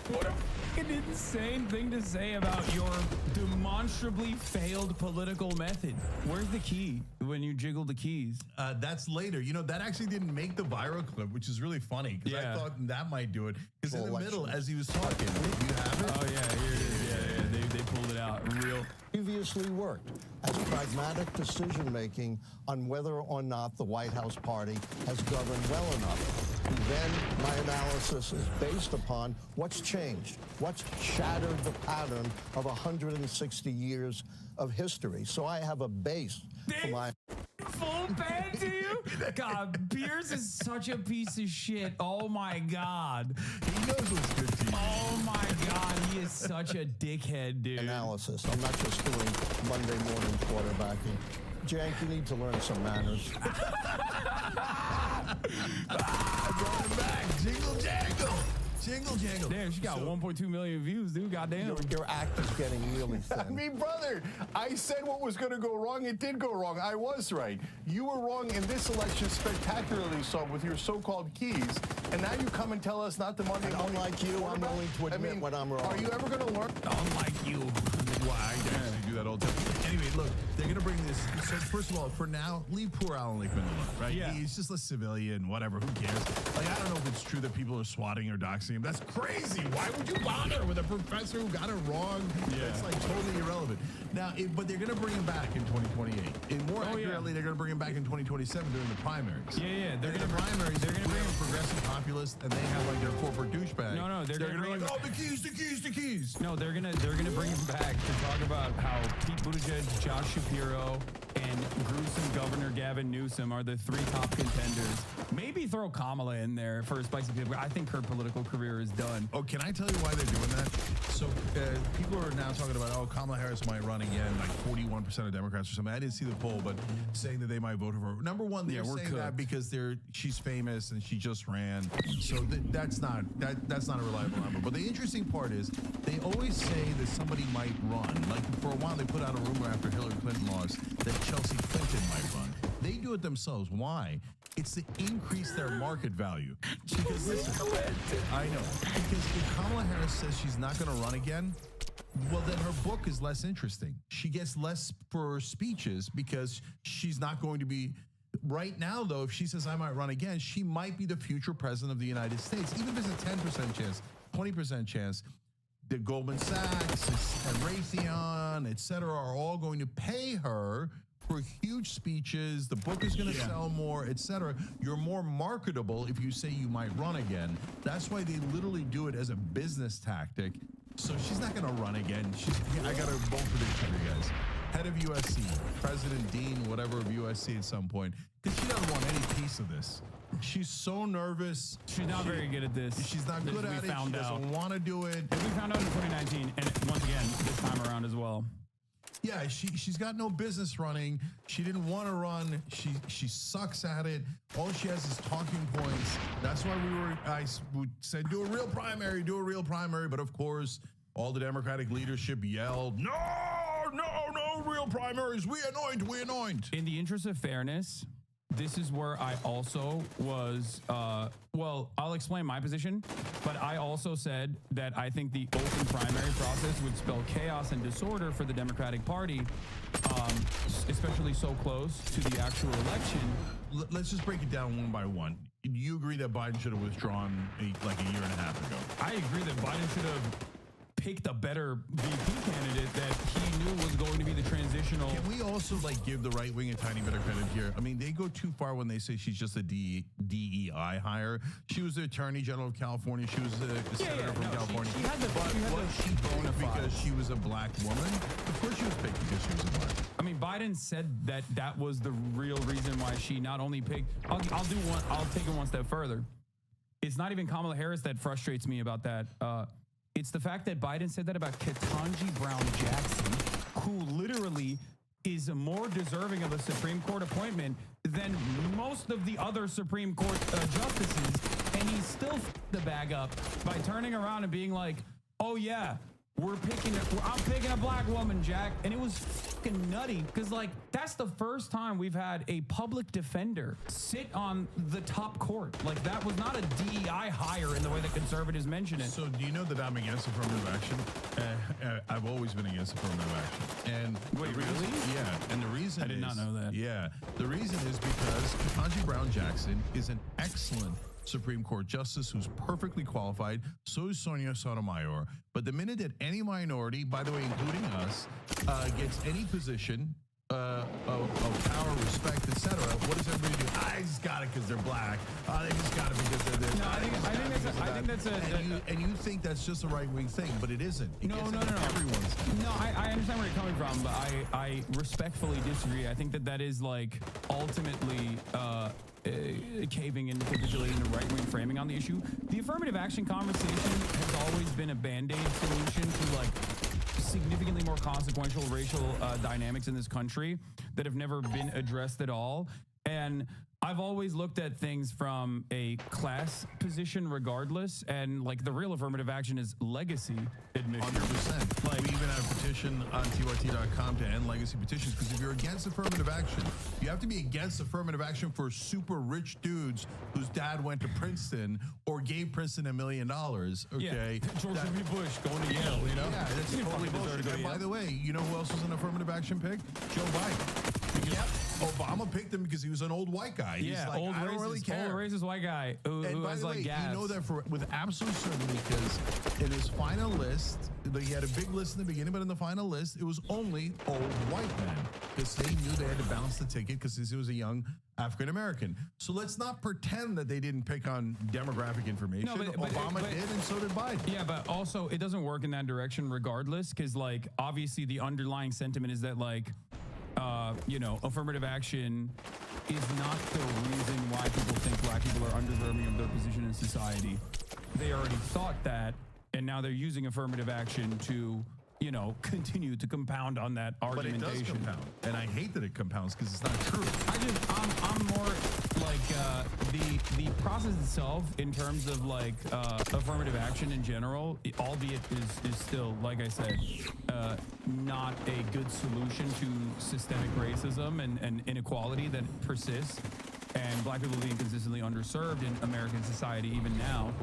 [SPEAKER 15] What a fucking insane thing to say about your demonstrably failed political method. Where's the key when you jiggle the keys?
[SPEAKER 16] That's later. You know, that actually didn't make the viral clip, which is really funny because I thought that might do it. Because in the middle, as he was talking, you have it?
[SPEAKER 15] Oh, yeah, here it is. Yeah, they pulled it out. Real.
[SPEAKER 7] Previously worked as pragmatic decision-making on whether or not the White House party has governed well enough. Then my analysis is based upon what's changed, what's shattered the pattern of 160 years of history. So I have a base for my...
[SPEAKER 15] Full band to you? God, Pierce is such a piece of shit. Oh my God.
[SPEAKER 16] He knows what's good to you.
[SPEAKER 15] Oh my God, he is such a dickhead, dude.
[SPEAKER 7] Analysis. I'm not just doing Monday morning quarterbacking. Jank, you need to learn some manners.
[SPEAKER 16] I brought it back. Jingle jangle. Jingle jangle.
[SPEAKER 15] Damn, she got 1.2 million views, dude. Goddamn.
[SPEAKER 7] Your act is getting really thin.
[SPEAKER 17] I mean, brother, I said what was going to go wrong. It did go wrong. I was right. You were wrong in this election spectacularly so with your so-called keys. And now you come and tell us not to Monday morning.
[SPEAKER 7] Unlike you, I'm willing to admit when I'm wrong.
[SPEAKER 17] Are you ever going to learn?
[SPEAKER 15] Unlike you.
[SPEAKER 16] Why? I actually do that all the time. Anyway, look, they're going to bring this. So, first of all, for now, leave poor Alan Lichtman alone, right?
[SPEAKER 15] Yeah.
[SPEAKER 16] He's just a civilian, whatever. Who cares? Like, I don't know if it's true that people are swatting or doxing him. That's crazy. Why would you bother with a professor who got it wrong? Yeah. It's like totally irrelevant. Now, but they're going to bring him back in 2028. And more accurately, they're going to bring him back in 2027 during the primaries.
[SPEAKER 15] Yeah.
[SPEAKER 16] They're going to primaries. They're going to bring him progressive populist, and they have like their corporate douchebag.
[SPEAKER 15] No, they're going to
[SPEAKER 16] be like, oh, the keys.
[SPEAKER 15] No, they're gonna bring him back to talk about how Pete Buttigieg, Josh Shapiro, and gruesome Governor Gavin Newsom are the three top contenders. Maybe throw Kamala in there for a spicy flavor. I think her political career is done.
[SPEAKER 16] Oh, can I tell you why they're doing that? So people are now talking about, oh, Kamala Harris might run again, like 41% of Democrats or something. I didn't see the poll, but saying that they might vote for her. Number one, they're saying that because she's famous and she just ran. So that's not a reliable number. But the interesting part is they always say that somebody might run. Like for a while, they put out a rumor after Hillary Clinton lost that Chelsea Clinton might run. They do it themselves. Why? It's to increase their market value. Because listen, I know. Because if Kamala Harris says she's not going to run again, well, then her book is less interesting. She gets less for her speeches because she's not going to be. Right now, though, if she says I might run again, she might be the future president of the United States. Even if it's a 10% chance, 20% chance, the Goldman Sachs and Raytheon, et cetera, are all going to pay her for huge speeches. The book is going to sell more, et cetera. You're more marketable if you say you might run again. That's why they literally do it as a business tactic. So she's not going to run again. I got a bold prediction for you guys. head of USC, president, dean, whatever of USC at some point, because she doesn't want any piece of this. She's so nervous.
[SPEAKER 15] She's not very good at this.
[SPEAKER 16] She's not good at it. She doesn't want to do it.
[SPEAKER 15] And we found out in 2019, and once again, this time around as well.
[SPEAKER 16] Yeah, she's got no business running. She didn't want to run. She sucks at it. All she has is talking points. That's why I said do a real primary. But of course, all the Democratic leadership yelled, no real primaries. We anoint.
[SPEAKER 15] In the interest of fairness, this is where I also was, well, I'll explain my position, but I also said that I think the open primary process would spell chaos and disorder for the Democratic Party, especially so close to the actual election.
[SPEAKER 16] Let's just break it down one by one. Do you agree that Biden should have withdrawn like a year and a half ago?
[SPEAKER 15] I agree that Biden should have picked a better VP candidate that he knew was going to be the transitional.
[SPEAKER 16] Can we also give the right wing a tiny bit of credit here? I mean, they go too far when they say she's just a DEI hire. She was the Attorney General of California. She was a senator from California.
[SPEAKER 15] She had
[SPEAKER 16] was she picked because she was a black woman? Of course she was picked because she was a black.
[SPEAKER 15] I mean, Biden said that was the real reason why she not only picked. I'll take it one step further. It's not even Kamala Harris that frustrates me about that. It's the fact that Biden said that about Ketanji Brown Jackson, who literally is more deserving of a Supreme Court appointment than most of the other Supreme Court justices, and he still the bag up by turning around and being like, "Oh yeah, I'm picking a black woman, Jack," and it was fucking nutty because that's the first time we've had a public defender sit on the top court. That was not a DEI hire in the way that conservatives mention it.
[SPEAKER 16] So do you know that I'm against affirmative action? I've always been against affirmative action. And
[SPEAKER 15] wait, really?
[SPEAKER 16] Yeah, and the reason
[SPEAKER 15] I did not know that.
[SPEAKER 16] Yeah, the reason is because Ketanji Brown Jackson is an excellent Supreme Court justice who's perfectly qualified. So is Sonia Sotomayor. But the minute that any minority, by the way, including us, gets any position of power, respect, etc., what does everybody do? I just got it because they're black. They just got it because they're this.
[SPEAKER 15] No, I think that's
[SPEAKER 16] and you think that's just a right-wing thing, but it isn't.
[SPEAKER 15] No.
[SPEAKER 16] Everyone's.
[SPEAKER 15] No, I understand where you're coming from, but I respectfully disagree. I think that is ultimately caving and capitulating the right-wing framing on the issue. The affirmative action conversation has always been a band-aid solution to significantly more consequential racial dynamics in this country that have never been addressed at all. And I've always looked at things from a class position regardless, and the real affirmative action is legacy admission.
[SPEAKER 16] 100%. We even have a petition on tyt.com to end legacy petitions, because if you're against affirmative action, you have to be against affirmative action for super rich dudes whose dad went to Princeton or gave Princeton $1 million. Okay,
[SPEAKER 15] yeah. George W. Bush going to Yale, you know?
[SPEAKER 16] Yeah, that's totally bullshit. And by the way, you know who else was an affirmative action pick? Joe Biden. Yep. Obama picked him because he was an old white guy.
[SPEAKER 15] Yeah,
[SPEAKER 16] He's
[SPEAKER 15] old
[SPEAKER 16] I don't really care.
[SPEAKER 15] Old racist white guy who has gas.
[SPEAKER 16] You know that with absolute certainty, because in his final list, he had a big list in the beginning, but in the final list, it was only old white men, because they knew they had to balance the ticket because he was a young African American. So let's not pretend that they didn't pick on demographic information. No, but Obama did, and so did Biden.
[SPEAKER 15] Yeah, but also it doesn't work in that direction regardless, because obviously the underlying sentiment is that affirmative action is not the reason why people think black people are undeserving of their position in society. They already thought that, and now they're using affirmative action to, continue to compound on that argumentation.
[SPEAKER 16] But it does compound, and I hate that it compounds because it's not true.
[SPEAKER 15] I'm more the process itself in terms of affirmative action in general, albeit is still, like I said, not a good solution to systemic racism and inequality that persists, and black people being consistently underserved in American society even now.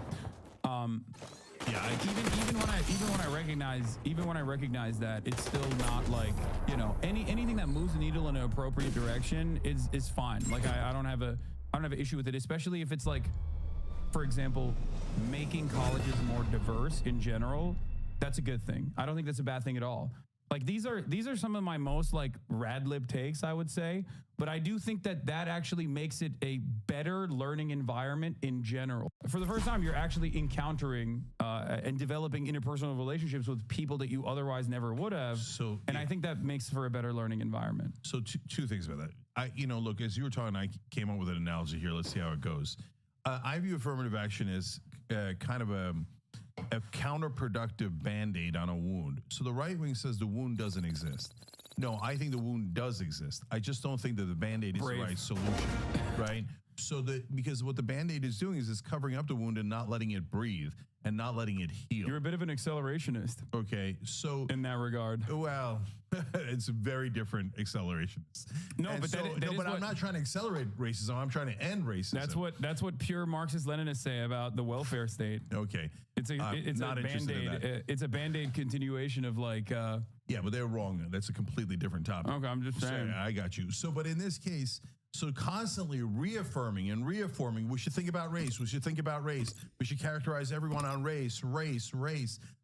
[SPEAKER 15] Even when I recognize that, it's still not anything that moves the needle in an appropriate direction is fine. I don't have an issue with it, especially if it's for example, making colleges more diverse in general. That's a good thing. I don't think that's a bad thing at all. Like these are some of my most like rad lib takes, I would say. But I do think that actually makes it a better learning environment in general. For the first time, you're actually encountering and developing interpersonal relationships with people that you otherwise never would have. So, and I think that makes for a better learning environment.
[SPEAKER 16] So two things about that. Look, as you were talking, I came up with an analogy here. Let's see how it goes. I view affirmative action as kind of a counterproductive Band-Aid on a wound. So the right wing says the wound doesn't exist. No, I think the wound does exist. I just don't think that the Band-Aid is the right solution, right? So because what the Band-Aid is doing is it's covering up the wound and not letting it breathe and not letting it heal.
[SPEAKER 15] You're a bit of an accelerationist.
[SPEAKER 16] Okay, so
[SPEAKER 15] in that regard.
[SPEAKER 16] Well, it's a very different accelerationist.
[SPEAKER 15] No,
[SPEAKER 16] and
[SPEAKER 15] but
[SPEAKER 16] so, I'm not trying to accelerate racism. I'm trying to end racism.
[SPEAKER 15] That's what pure Marxist-Leninists say about the welfare state.
[SPEAKER 16] Okay,
[SPEAKER 15] it's
[SPEAKER 16] not
[SPEAKER 15] a Band-Aid. It's a Band-Aid continuation of like.
[SPEAKER 16] Yeah, but they're wrong. That's a completely different topic.
[SPEAKER 15] Okay, I'm just saying.
[SPEAKER 16] I got you. So, but in this case. So constantly reaffirming and reaffirming, we should think about race. We should think about race. We should characterize everyone on race.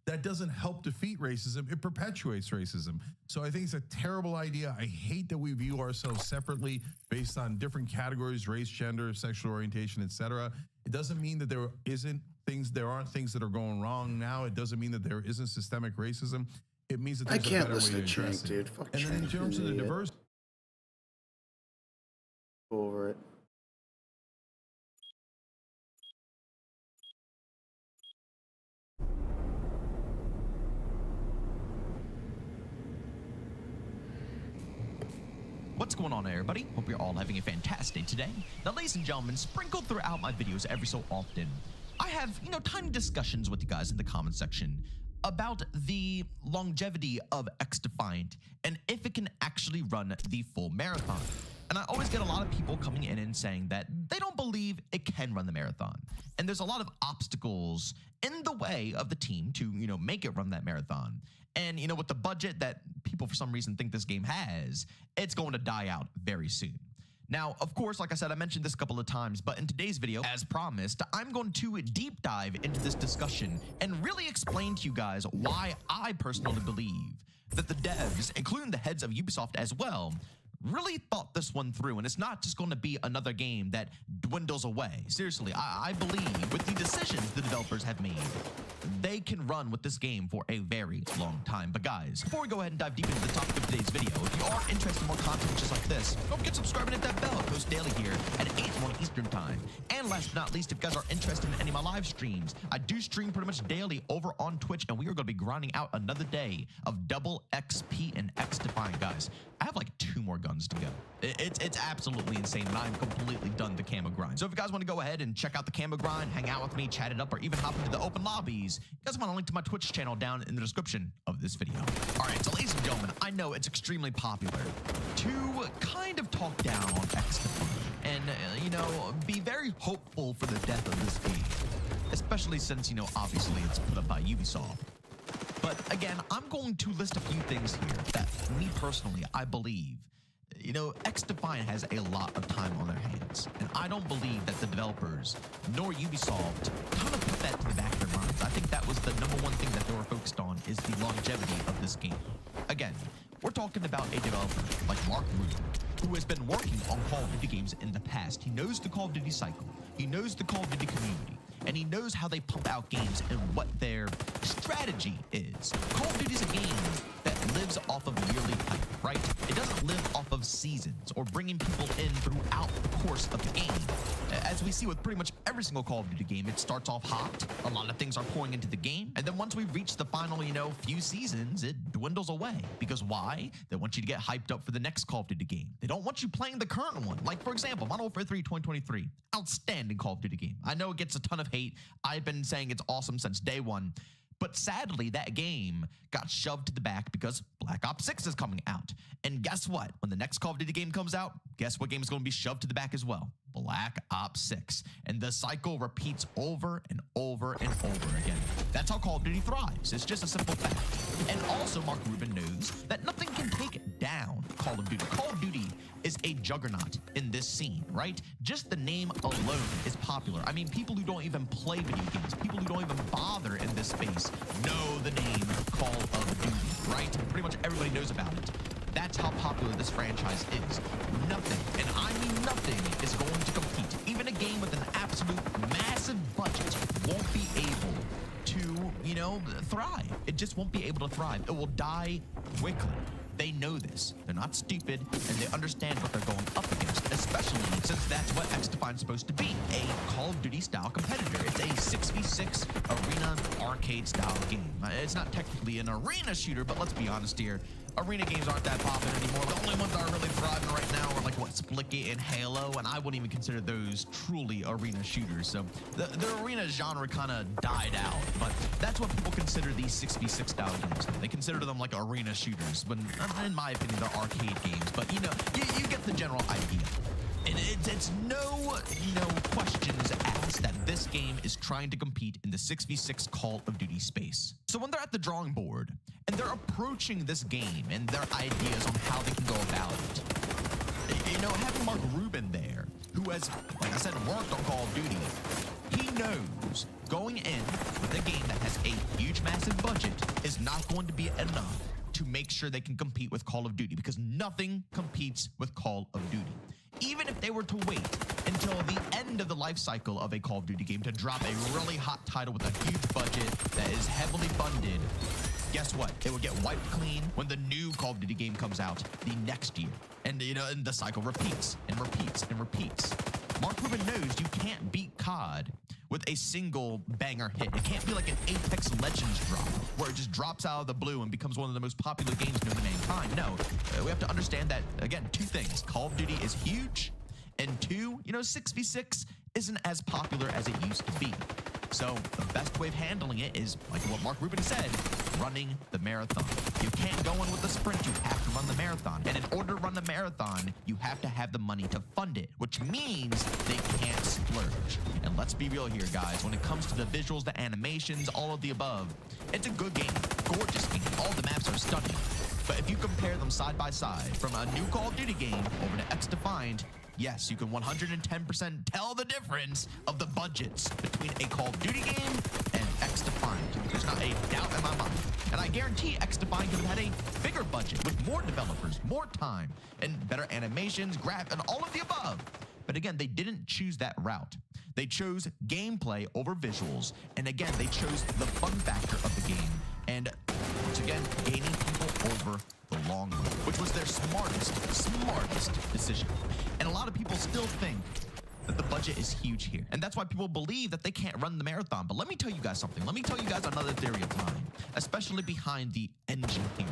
[SPEAKER 16] That doesn't help defeat racism. It perpetuates racism. So I think it's a terrible idea. I hate that we view ourselves separately based on different categories, race, gender, sexual orientation, etc. It doesn't mean that there aren't things that are going wrong now. It doesn't mean that there isn't systemic racism. It means that there's a better way to address it.
[SPEAKER 13] Dude. Fuck
[SPEAKER 16] and then in terms of the diversity.
[SPEAKER 13] Over it.
[SPEAKER 19] What's going on, everybody? Hope you're all having a fantastic day today. Now, ladies and gentlemen, sprinkled throughout my videos every so often, I have, tiny discussions with you guys in the comment section about the longevity of X-Defiant and if it can actually run the full marathon. And I always get a lot of people coming in and saying that they don't believe it can run the marathon. And there's a lot of obstacles in the way of the team to, make it run that marathon. And, with the budget that people for some reason think this game has, it's going to die out very soon. Now, of course, like I said, I mentioned this a couple of times, but in today's video, as promised, I'm going to deep dive into this discussion and really explain to you guys why I personally believe that the devs, including the heads of Ubisoft as well, really thought this one through, and it's not just going to be another game that dwindles away. Seriously, I believe with the decisions the developers have made, they can run with this game for a very long time. But guys, before we go ahead and dive deep into the topic of today's video, if you are interested in more content just like this, don't forget to subscribe and hit that bell. I post daily here at 8 in the morning Eastern time. And last but not least, if you guys are interested in any of my live streams, I do stream pretty much daily over on Twitch, and we are going to be grinding out another day of double XP and X-Defiant, guys. I have like 2 more guns to go. It's absolutely insane, and I'm completely done the camo grind. So if you guys want to go ahead and check out the camo grind, hang out with me, chat it up, or even hop into the open lobbies, you guys want to link to my Twitch channel down in the description of this video. All right, so ladies and gentlemen, I know it's extremely popular to kind of talk down on X-Defiant and, be very hopeful for the death of this game, especially since, obviously it's put up by Ubisoft. But again, I'm going to list a few things here that, me personally, I believe, X-Defiant has a lot of time on their hands. And I don't believe that the developers, nor Ubisoft, kind of put that to the back of their minds. I think that was the #1 thing that they were focused on, is the longevity of this game. Again, we're talking about a developer like Mark Rubin, who has been working on Call of Duty games in the past. He knows the Call of Duty cycle. He knows the Call of Duty community. And he knows how they pump out games and what their strategy is. Call of Duty is a game that lives off of yearly hype, right? It doesn't live off of seasons or bringing people in throughout the course of the game. As we see with pretty much every single Call of Duty game, it starts off hot. A lot of things are pouring into the game. And then once we reach the final, few seasons, it dwindles away. Because why? They want you to get hyped up for the next Call of Duty game. They don't want you playing the current one. Like, for example, Modern Warfare 3 2023. Outstanding Call of Duty game. I know it gets a ton of hate. I've been saying it's awesome since day one. But sadly, that game got shoved to the back because Black Ops 6 is coming out. And guess what? When the next Call of Duty game comes out, guess what game is going to be shoved to the back as well? Black Ops 6. And the cycle repeats over and over and over again. That's how Call of Duty thrives. It's just a simple fact. And also, Mark Rubin knows that nothing can take down Call of Duty. Call of Duty is a juggernaut in this scene, right? Just the name alone is popular. I mean, people who don't even play video games, people who don't even bother in this space know the name Call of Duty, right? Pretty much everybody knows about it. That's how popular this franchise is. Nothing, and I mean nothing, is going to compete. Even a game with an absolute massive budget won't be able to, you know, thrive. It just won't be able to thrive. It will die quickly. They know this. They're not stupid, and they understand what they're going up against, especially since that's what XDefiant's supposed to be, a Call of Duty style competitor. It's a 6v6 arena arcade style game. It's not technically an arena shooter, but let's be honest here. Arena games aren't that popular anymore. The only ones that are really thriving right now are like what, Splicky and Halo, and I wouldn't even consider those truly arena shooters. So the arena genre kind of died out, but that's what people consider these 6v6 style games. They consider them like arena shooters, when in my opinion they're arcade games. But you know, you get the general idea. And it's no, you know, questions asked that this game is trying to compete in the 6v6 Call of Duty space. So when they're at the drawing board and they're approaching this game and their ideas on how they can go about it, you know, having Mark Rubin there, who has, like I said, worked on Call of Duty, he knows going in with a game that has a huge, massive budget is not going to be enough to make sure they can compete with Call of Duty, because nothing competes with Call of Duty. Even if they were to wait until the end of the life cycle of a Call of Duty game to drop a really hot title with a huge budget that is heavily funded, guess what? It will get wiped clean when the new Call of Duty game comes out the next year. And, you know, and the cycle repeats and repeats and repeats. Mark Rubin knows you can't beat COD with a single banger hit. It can't be like an Apex Legends drop, where it just drops out of the blue and becomes one of the most popular games known to mankind. No, we have to understand that, again, two things. Call of Duty is huge, and two, you know, 6v6 isn't as popular as it used to be. So the best way of handling it is, like what Mark Rubin said, running the marathon. You can't go in with a sprint, you have to run the marathon. And in order to run the marathon, you have to have the money to fund it, which means they can't splurge. And let's be real here, guys. When it comes to the visuals, the animations, all of the above, it's a good game, gorgeous game. All the maps are stunning. But if you compare them side by side, from a new Call of Duty game over to XDefiant, yes, you can 110% tell the difference of the budgets between a Call of Duty game and XDefiant. There's not a doubt in my mind. And I guarantee XDefiant could have had a bigger budget with more developers, more time, and better animations, and all of the above. But again, they didn't choose that route. They chose gameplay over visuals. And again, they chose the fun factor of the game. And once again, gaining people over the long run, which was their smartest decision. And a lot of people still think that the budget is huge here. And that's why people believe that they can't run the marathon. But let me tell you guys something. Let me tell you guys another theory of mine, especially behind the engine here.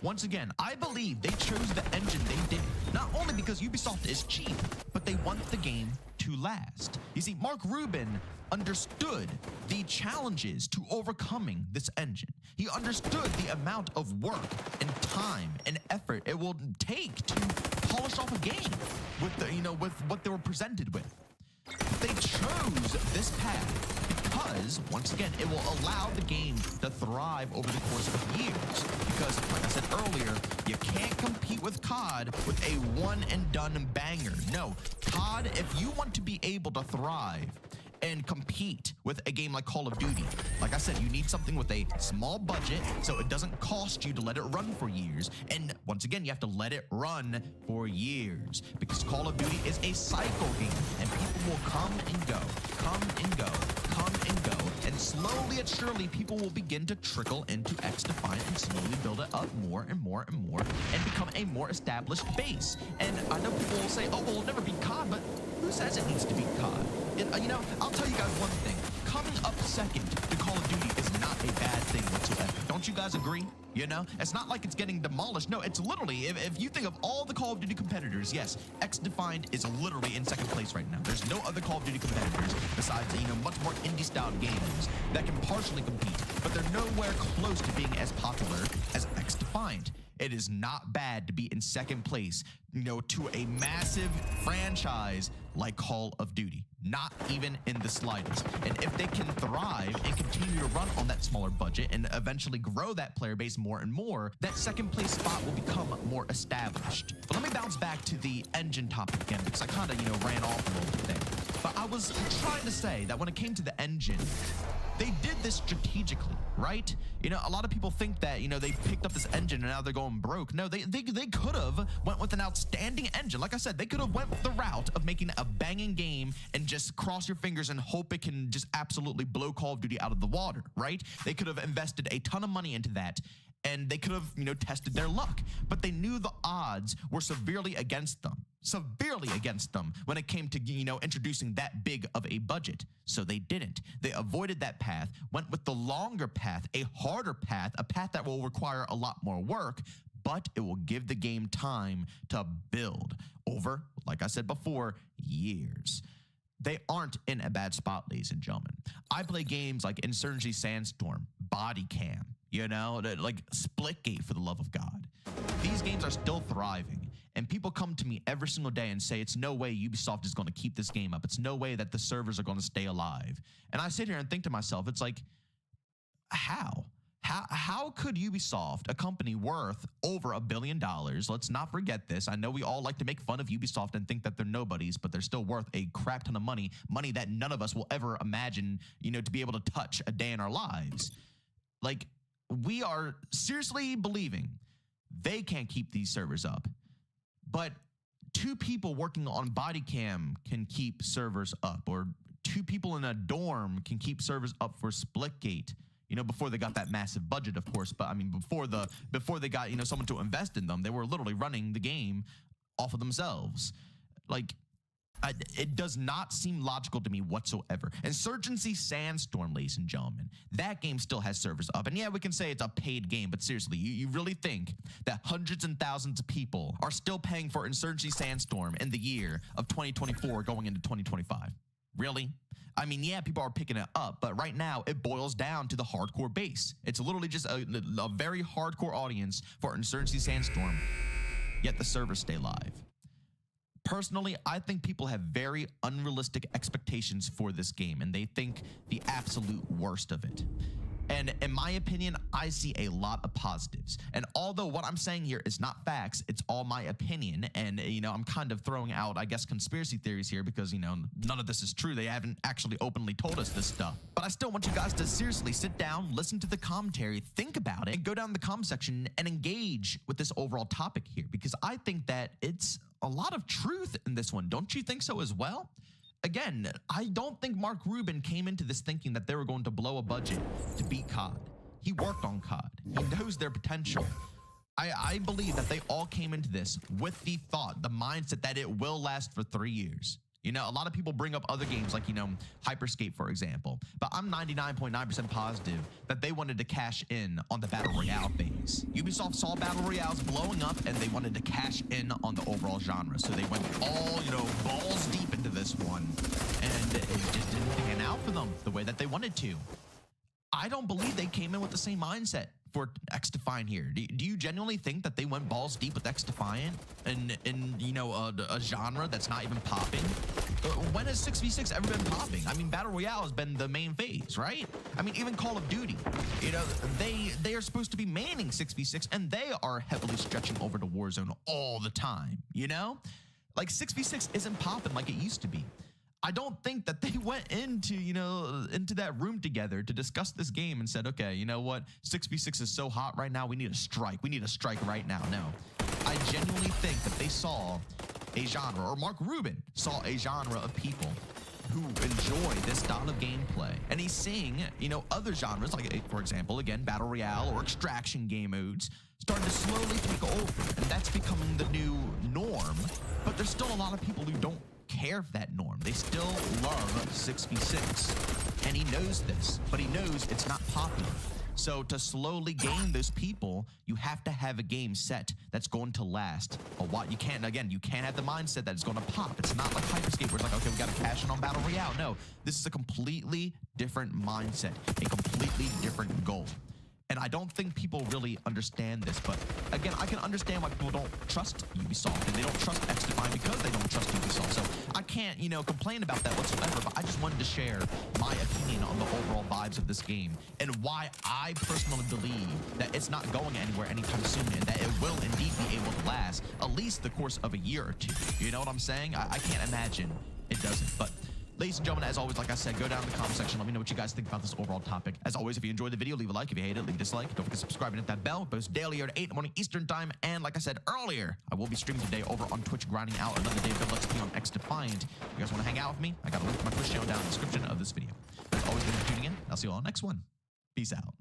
[SPEAKER 19] Once again, I believe they chose the engine they did, not only because Ubisoft is cheap, but they want the game to last. You see, Mark Rubin understood the challenges to overcoming this engine. He understood the amount of work and time and effort it will take to polish off a game with the, you know, with what they were presented with. They chose this path because, once again, it will allow the game to thrive over the course of years. Because, like I said earlier, you can't compete with COD with a one-and-done banger. No, COD, if you want to be able to thrive and compete with a game like Call of Duty, like I said, you need something with a small budget so it doesn't cost you to let it run for years. And once again, you have to let it run for years, because Call of Duty is a cycle game, and people will come and go, come and go, come and go, and slowly and surely people will begin to trickle into XDefiant and slowly build it up more and more and more and become a more established base. And I know people will say, oh, well, it'll never be COD, but who says it needs to be COD? You know, I'll tell you guys one thing. Coming up second to Call of Duty is not a bad thing whatsoever. Don't you guys agree? You know, it's not like it's getting demolished. No, it's literally, if you think of all the Call of Duty competitors, yes, XDefiant is literally in second place right now. There's no other Call of Duty competitors besides, you know, much more indie-style games that can partially compete, but they're nowhere close to being as popular as XDefiant. It is not bad to be in second place, to a massive franchise like Call of Duty. Not even in the slightest. And if they can thrive and continue to run on that smaller budget and eventually grow that player base more and more, that second place spot will become more established. But let me bounce back to the engine topic again, because I kind of, ran off a little bit there. But I was trying to say that when it came to the engine, they did this strategically, right? A lot of people think that, they picked up this engine and now they're going broke. No, they could have went with an outstanding engine. Like I said, they could have went the route of making a banging game and just cross your fingers and hope it can just absolutely blow Call of Duty out of the water, right? They could have invested a ton of money into that. And they could have, tested their luck. But they knew the odds were severely against them when it came to, introducing that big of a budget. So they didn't. They avoided that path, went with the longer path, a harder path, a path that will require a lot more work, but it will give the game time to build over, like I said before, years. They aren't in a bad spot, ladies and gentlemen. I play games like Insurgency Sandstorm, Body Cam, like Splitgate, for the love of God. These games are still thriving, and people come to me every single day and say, it's no way Ubisoft is going to keep this game up. It's no way that the servers are going to stay alive. And I sit here and think to myself, it's like, how? How could Ubisoft, a company worth over $1 billion, let's not forget this. I know we all like to make fun of Ubisoft and think that they're nobodies, but they're still worth a crap ton of money that none of us will ever imagine, to be able to touch a day in our lives. Like, we are seriously believing they can't keep these servers up. But 2 people working on body cam can keep servers up, or 2 people in a dorm can keep servers up for Splitgate. Before they got that massive budget, of course. But I mean, before they got, someone to invest in them, they were literally running the game off of themselves. Like, it does not seem logical to me whatsoever. Insurgency Sandstorm, ladies and gentlemen, that game still has servers up. And yeah, we can say it's a paid game, but seriously, you really think that hundreds and thousands of people are still paying for Insurgency Sandstorm in the year of 2024 going into 2025? Really? I mean, yeah, people are picking it up, but right now it boils down to the hardcore base. It's literally just a very hardcore audience for Insurgency Sandstorm, yet the servers stay live. Personally, I think people have very unrealistic expectations for this game, and they think the absolute worst of it. And in my opinion, I see a lot of positives. And although what I'm saying here is not facts, it's all my opinion. And, I'm kind of throwing out, I guess, conspiracy theories here because, none of this is true. They haven't actually openly told us this stuff. But I still want you guys to seriously sit down, listen to the commentary, think about it, and go down the comment section and engage with this overall topic here, because I think that it's a lot of truth in this one. Don't you think so as well? Again, I don't think Mark Rubin came into this thinking that they were going to blow a budget to beat COD. He worked on COD. He knows their potential. I believe that they all came into this with the thought, the mindset that it will last for 3 years. A lot of people bring up other games like, Hyperscape, for example. But I'm 99.9% positive that they wanted to cash in on the Battle Royale phase. Ubisoft saw Battle Royales blowing up and they wanted to cash in on the overall genre. So they went all, balls deep into this one. And it just didn't pan out for them the way that they wanted to. I don't believe they came in with the same mindset for XDefiant here. Do you genuinely think that they went balls deep with XDefiant in a genre that's not even popping? When has 6v6 ever been popping? I mean, Battle Royale has been the main phase, right? I mean, even Call of Duty, they are supposed to be manning 6v6 and they are heavily stretching over to Warzone all the time, Like 6v6 isn't popping like it used to be. I don't think that they went into that room together to discuss this game and said, okay, you know what? 6v6 is so hot right now. We need a strike. We need a strike right now. No, I genuinely think that they saw a genre, or Mark Rubin saw a genre of people who enjoy this style of gameplay. And he's seeing, other genres, like, for example, again, Battle Royale or extraction game modes, starting to slowly take over. And that's becoming the new norm. But there's still a lot of people who don't care for that norm. They still love 6v6. And he knows this, but he knows it's not popular. So to slowly gain those people, you have to have a game set that's going to last a while. You can't have the mindset that it's going to pop. It's not like Hyperscape where it's like, okay, we got to cash in on Battle Royale. No, this is a completely different mindset, a completely different goal. And And I don't think people really understand this. But again, I can understand why people don't trust Ubisoft and they don't trust XDefiant because they don't trust Ubisoft. So I can't, complain about that whatsoever. But I just wanted to share my opinion on the overall vibes of this game and why I personally believe that it's not going anywhere anytime soon and that it will indeed be able to last at least the course of a year or two. You know what I'm saying? I can't imagine it doesn't. But ladies and gentlemen, as always, like I said, go down in the comment section. Let me know what you guys think about this overall topic. As always, if you enjoyed the video, leave a like. If you hate it, leave a dislike. Don't forget to subscribe and hit that bell. Post daily or at 8 in the morning Eastern time. And like I said earlier, I will be streaming today over on Twitch, grinding out another day of Let's Be on XDefiant. If you guys want to hang out with me, I got a link to my Twitch channel down in the description of this video. As always, thank you for tuning in. I'll see you all next one. Peace out.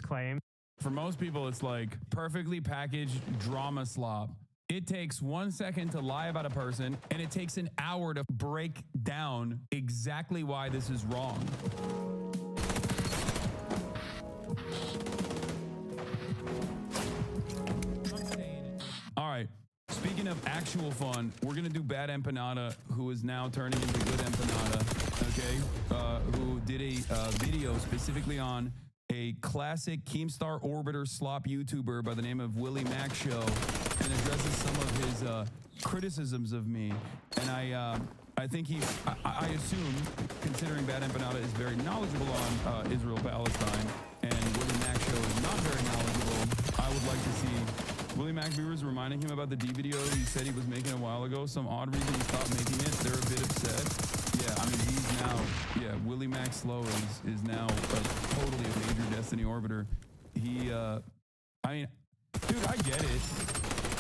[SPEAKER 15] Claim. For most people, it's like perfectly packaged drama slop. It takes 1 second to lie about a person, and it takes an hour to break down exactly why this is wrong. All right. Speaking of actual fun, we're going to do Bad Empanada, who is now turning into Good Empanada, okay? Who did a video specifically on a classic Keemstar Orbiter slop YouTuber by the name of Willie Mac Show, and addresses some of his criticisms of me. And I think I assume, considering Bad Empanada is very knowledgeable on Israel-Palestine, and Willie Mac Show is not very knowledgeable, I would like to see Willie Mac viewers reminding him about the D video he said he was making a while ago. Some odd reason he stopped making it. They're a bit upset. Yeah, I mean, he's now, Willie Mac Slow is now totally a major Destiny orbiter. He, I mean, dude, I get it.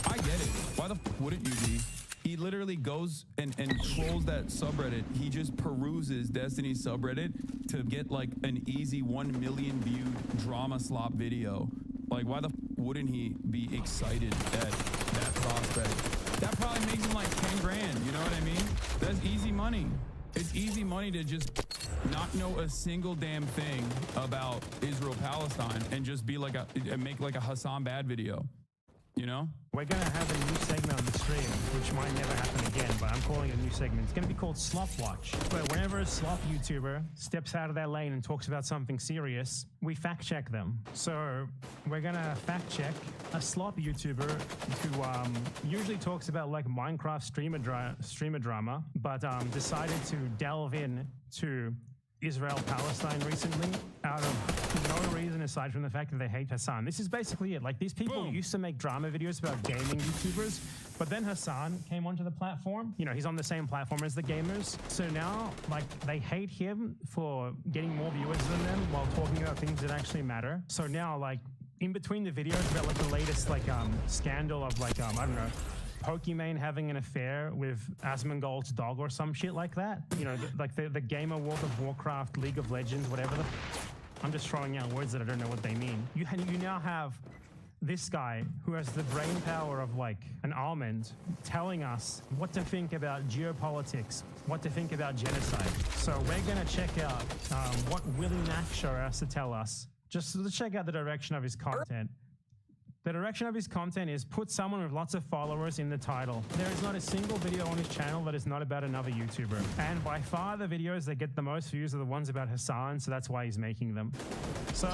[SPEAKER 15] I get it. Why the f wouldn't you be? He literally goes and trolls that subreddit. He just peruses Destiny's subreddit to get like an easy 1 million viewed drama slop video. Like, why the f wouldn't he be excited at that prospect? That probably makes him like 10 grand, you know what I mean? That's easy money. It's easy money to just not know a single damn thing about Israel-Palestine and just be like and make like a Hassan Bad video, you know?
[SPEAKER 20] We're going to have a new segment on the stream, which might never happen again, but I'm calling it a new segment. It's going to be called Slop Watch, where whenever a slop YouTuber steps out of their lane and talks about something serious, we fact check them. So we're going to fact check a slop YouTuber who usually talks about like Minecraft streamer drama, but decided to delve in to Israel-Palestine recently out of no reason aside from the fact that they hate Hassan. This is basically it. Like, these people used to make drama videos about gaming YouTubers, but then Hassan came onto the platform. You know, he's on the same platform as the gamers. So now, like, they hate him for getting more viewers than them while talking about things that actually matter. So now, like, in between the videos about like the latest like scandal of like I don't know, Pokimane having an affair with Asmongold's dog or some shit like that. You know, like the game of World of Warcraft, League of Legends, whatever the... I'm just throwing out words that I don't know what they mean. You now have this guy who has the brain power of like an almond telling us what to think about geopolitics, what to think about genocide. So we're going to check out what Willie Mac Show has to tell us. Just to check out the direction of his content. The direction of his content is put someone with lots of followers in the title. There is not a single video on his channel that is not about another YouTuber. And by far the videos that get the most views are the ones about Hassan, so that's why he's making them. So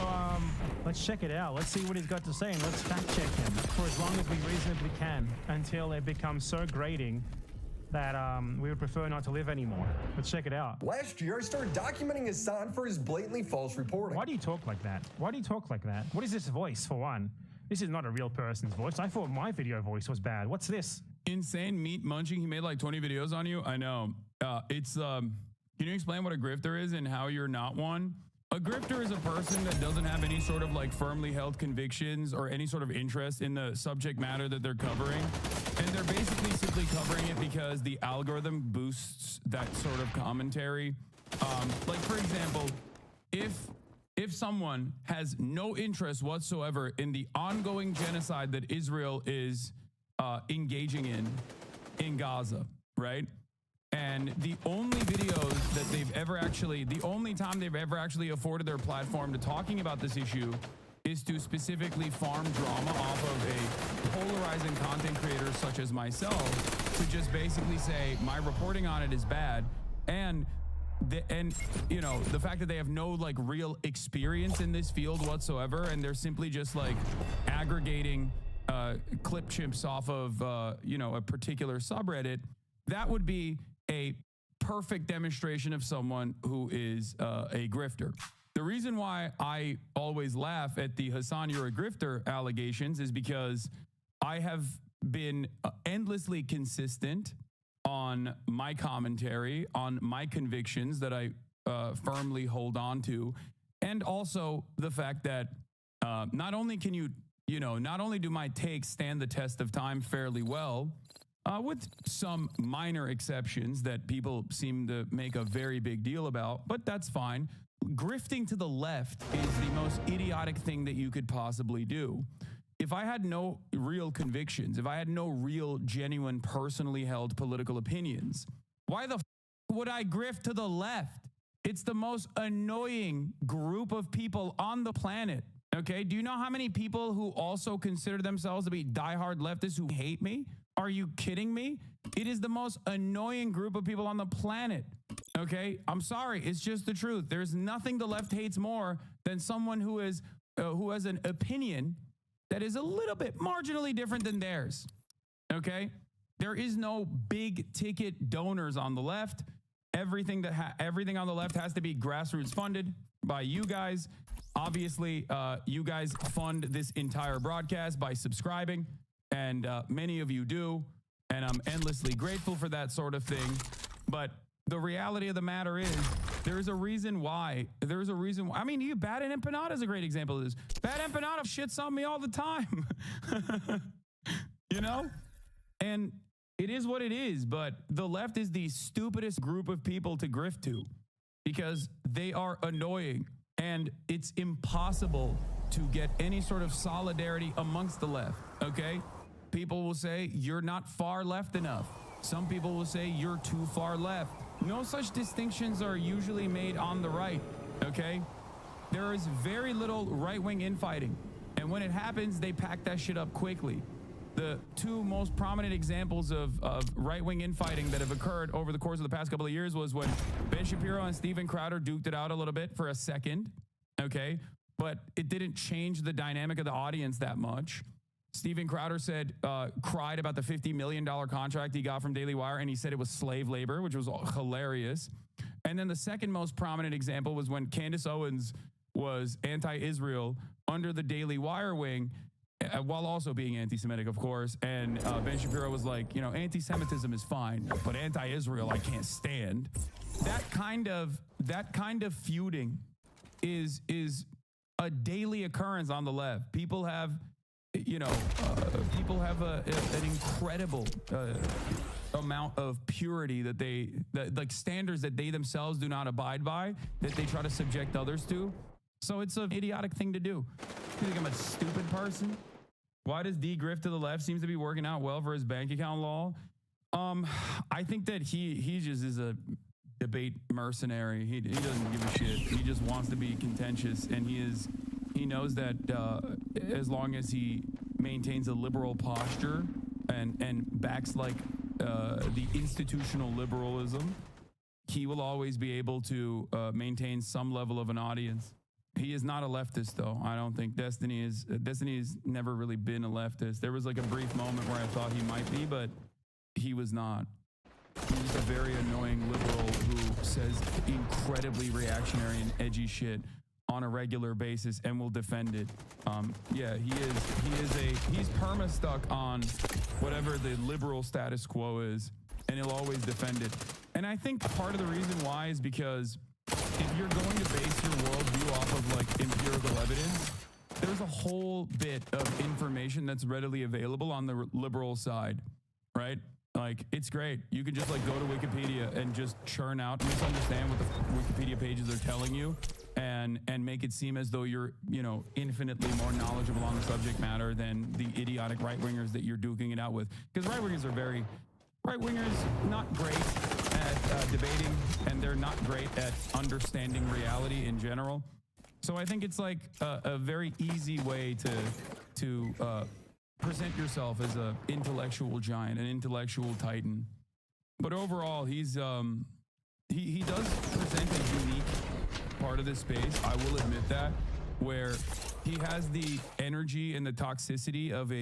[SPEAKER 20] let's check it out. Let's see what he's got to say and let's fact check him for as long as we reasonably can until it becomes so grating that we would prefer not to live anymore. Let's check it out.
[SPEAKER 21] Last year, I started documenting Hassan for his blatantly false reporting.
[SPEAKER 20] Why do you talk like that? Why do you talk like that? What is this voice, for one? This is not a real person's voice. I thought my video voice was bad. What's this?
[SPEAKER 15] Insane meat munching. He made like 20 videos on you. I know. It's Can you explain what a grifter is and how you're not one? A grifter is a person that doesn't have any sort of like firmly held convictions or any sort of interest in the subject matter that they're covering. And they're basically simply covering it because the algorithm boosts that sort of commentary. Like, for example, if someone has no interest whatsoever in the ongoing genocide that Israel is engaging in Gaza, right? And the only videos that they've ever actually, the only time they've ever actually afforded their platform to talking about this issue is to specifically farm drama off of a polarizing content creator such as myself to just basically say my reporting on it is bad. And you know, the fact that they have no like real experience in this field whatsoever, and they're simply just like aggregating clip chimps off of you know, a particular subreddit, that would be a perfect demonstration of someone who is a grifter. The reason why I always laugh at the Hassan, you're a grifter allegations is because I have been endlessly consistent on my commentary, on my convictions that I firmly hold on to, and also the fact that not only can not only do my takes stand the test of time fairly well, with some minor exceptions that people seem to make a very big deal about, but that's fine. Grifting to the left is the most idiotic thing that you could possibly do. If I had no real convictions, if I had no real, genuine, personally held political opinions, why the f would I grift to the left? It's the most annoying group of people on the planet. Okay, do you know how many people who also consider themselves to be diehard leftists who hate me? Are you kidding me? It is the most annoying group of people on the planet. Okay, I'm sorry, it's just the truth. There's nothing the left hates more than someone who has an opinion that is a little bit marginally different than theirs. Okay, there is no big ticket donors on the left. Everything on the left has to be grassroots funded by you guys. Obviously, you guys fund this entire broadcast by subscribing, and many of you do, and I'm endlessly grateful for that sort of thing. But the reality of the matter is, there's a reason why. I mean, Bad and Empanada is a great example of this. Bad Empanada shits on me all the time. You know? And it is what it is, but the left is the stupidest group of people to grift to because they are annoying, and it's impossible to get any sort of solidarity amongst the left, okay? People will say, you're not far left enough. Some people will say, you're too far left. No such distinctions are usually made on the right, okay? There is very little right-wing infighting, and when it happens, they pack that shit up quickly. The two most prominent examples of right-wing infighting that have occurred over the course of the past couple of years was when Ben Shapiro and Steven Crowder duked it out a little bit for a second, okay? But it didn't change the dynamic of the audience that much. Steven Crowder cried about the $50 million contract he got from Daily Wire, and he said it was slave labor, which was hilarious. And then the second most prominent example was when Candace Owens was anti-Israel under the Daily Wire wing, while also being anti-Semitic, of course. And Ben Shapiro was like, anti-Semitism is fine, but anti-Israel I can't stand. That kind of feuding is a daily occurrence on the left. People have an incredible amount of purity that like standards that they themselves do not abide by, that they try to subject others to. So it's an idiotic thing to do. You think I'm a stupid person? Why does D grift to the left seems to be working out well for his bank account law? I think that he just is a debate mercenary. He doesn't give a shit. He just wants to be contentious, and he knows that as long as he maintains a liberal posture and backs like the institutional liberalism, he will always be able to maintain some level of an audience. He is not a leftist, though. I don't think Destiny has never really been a leftist. There was like a brief moment where I thought he might be, but he was not. He's a very annoying liberal who says incredibly reactionary and edgy shit on a regular basis and will defend it. Yeah, he's perma stuck on whatever the liberal status quo is. and he'll always defend it. And I think part of the reason why is because if you're going to base your worldview off of like empirical evidence, there's a whole bit of information that's readily available on the liberal side, right? Like, it's great. You can just like go to Wikipedia and just churn out, misunderstand what the Wikipedia pages are telling you, and make it seem as though you're, you know, infinitely more knowledgeable on the subject matter than the idiotic right-wingers that you're duking it out with. Because right-wingers not great at debating, and they're not great at understanding reality in general. So I think it's like a very easy way to present yourself as an intellectual giant, an intellectual titan. But overall, he does present a unique part of this space. I will admit that, where he has the energy and the toxicity of a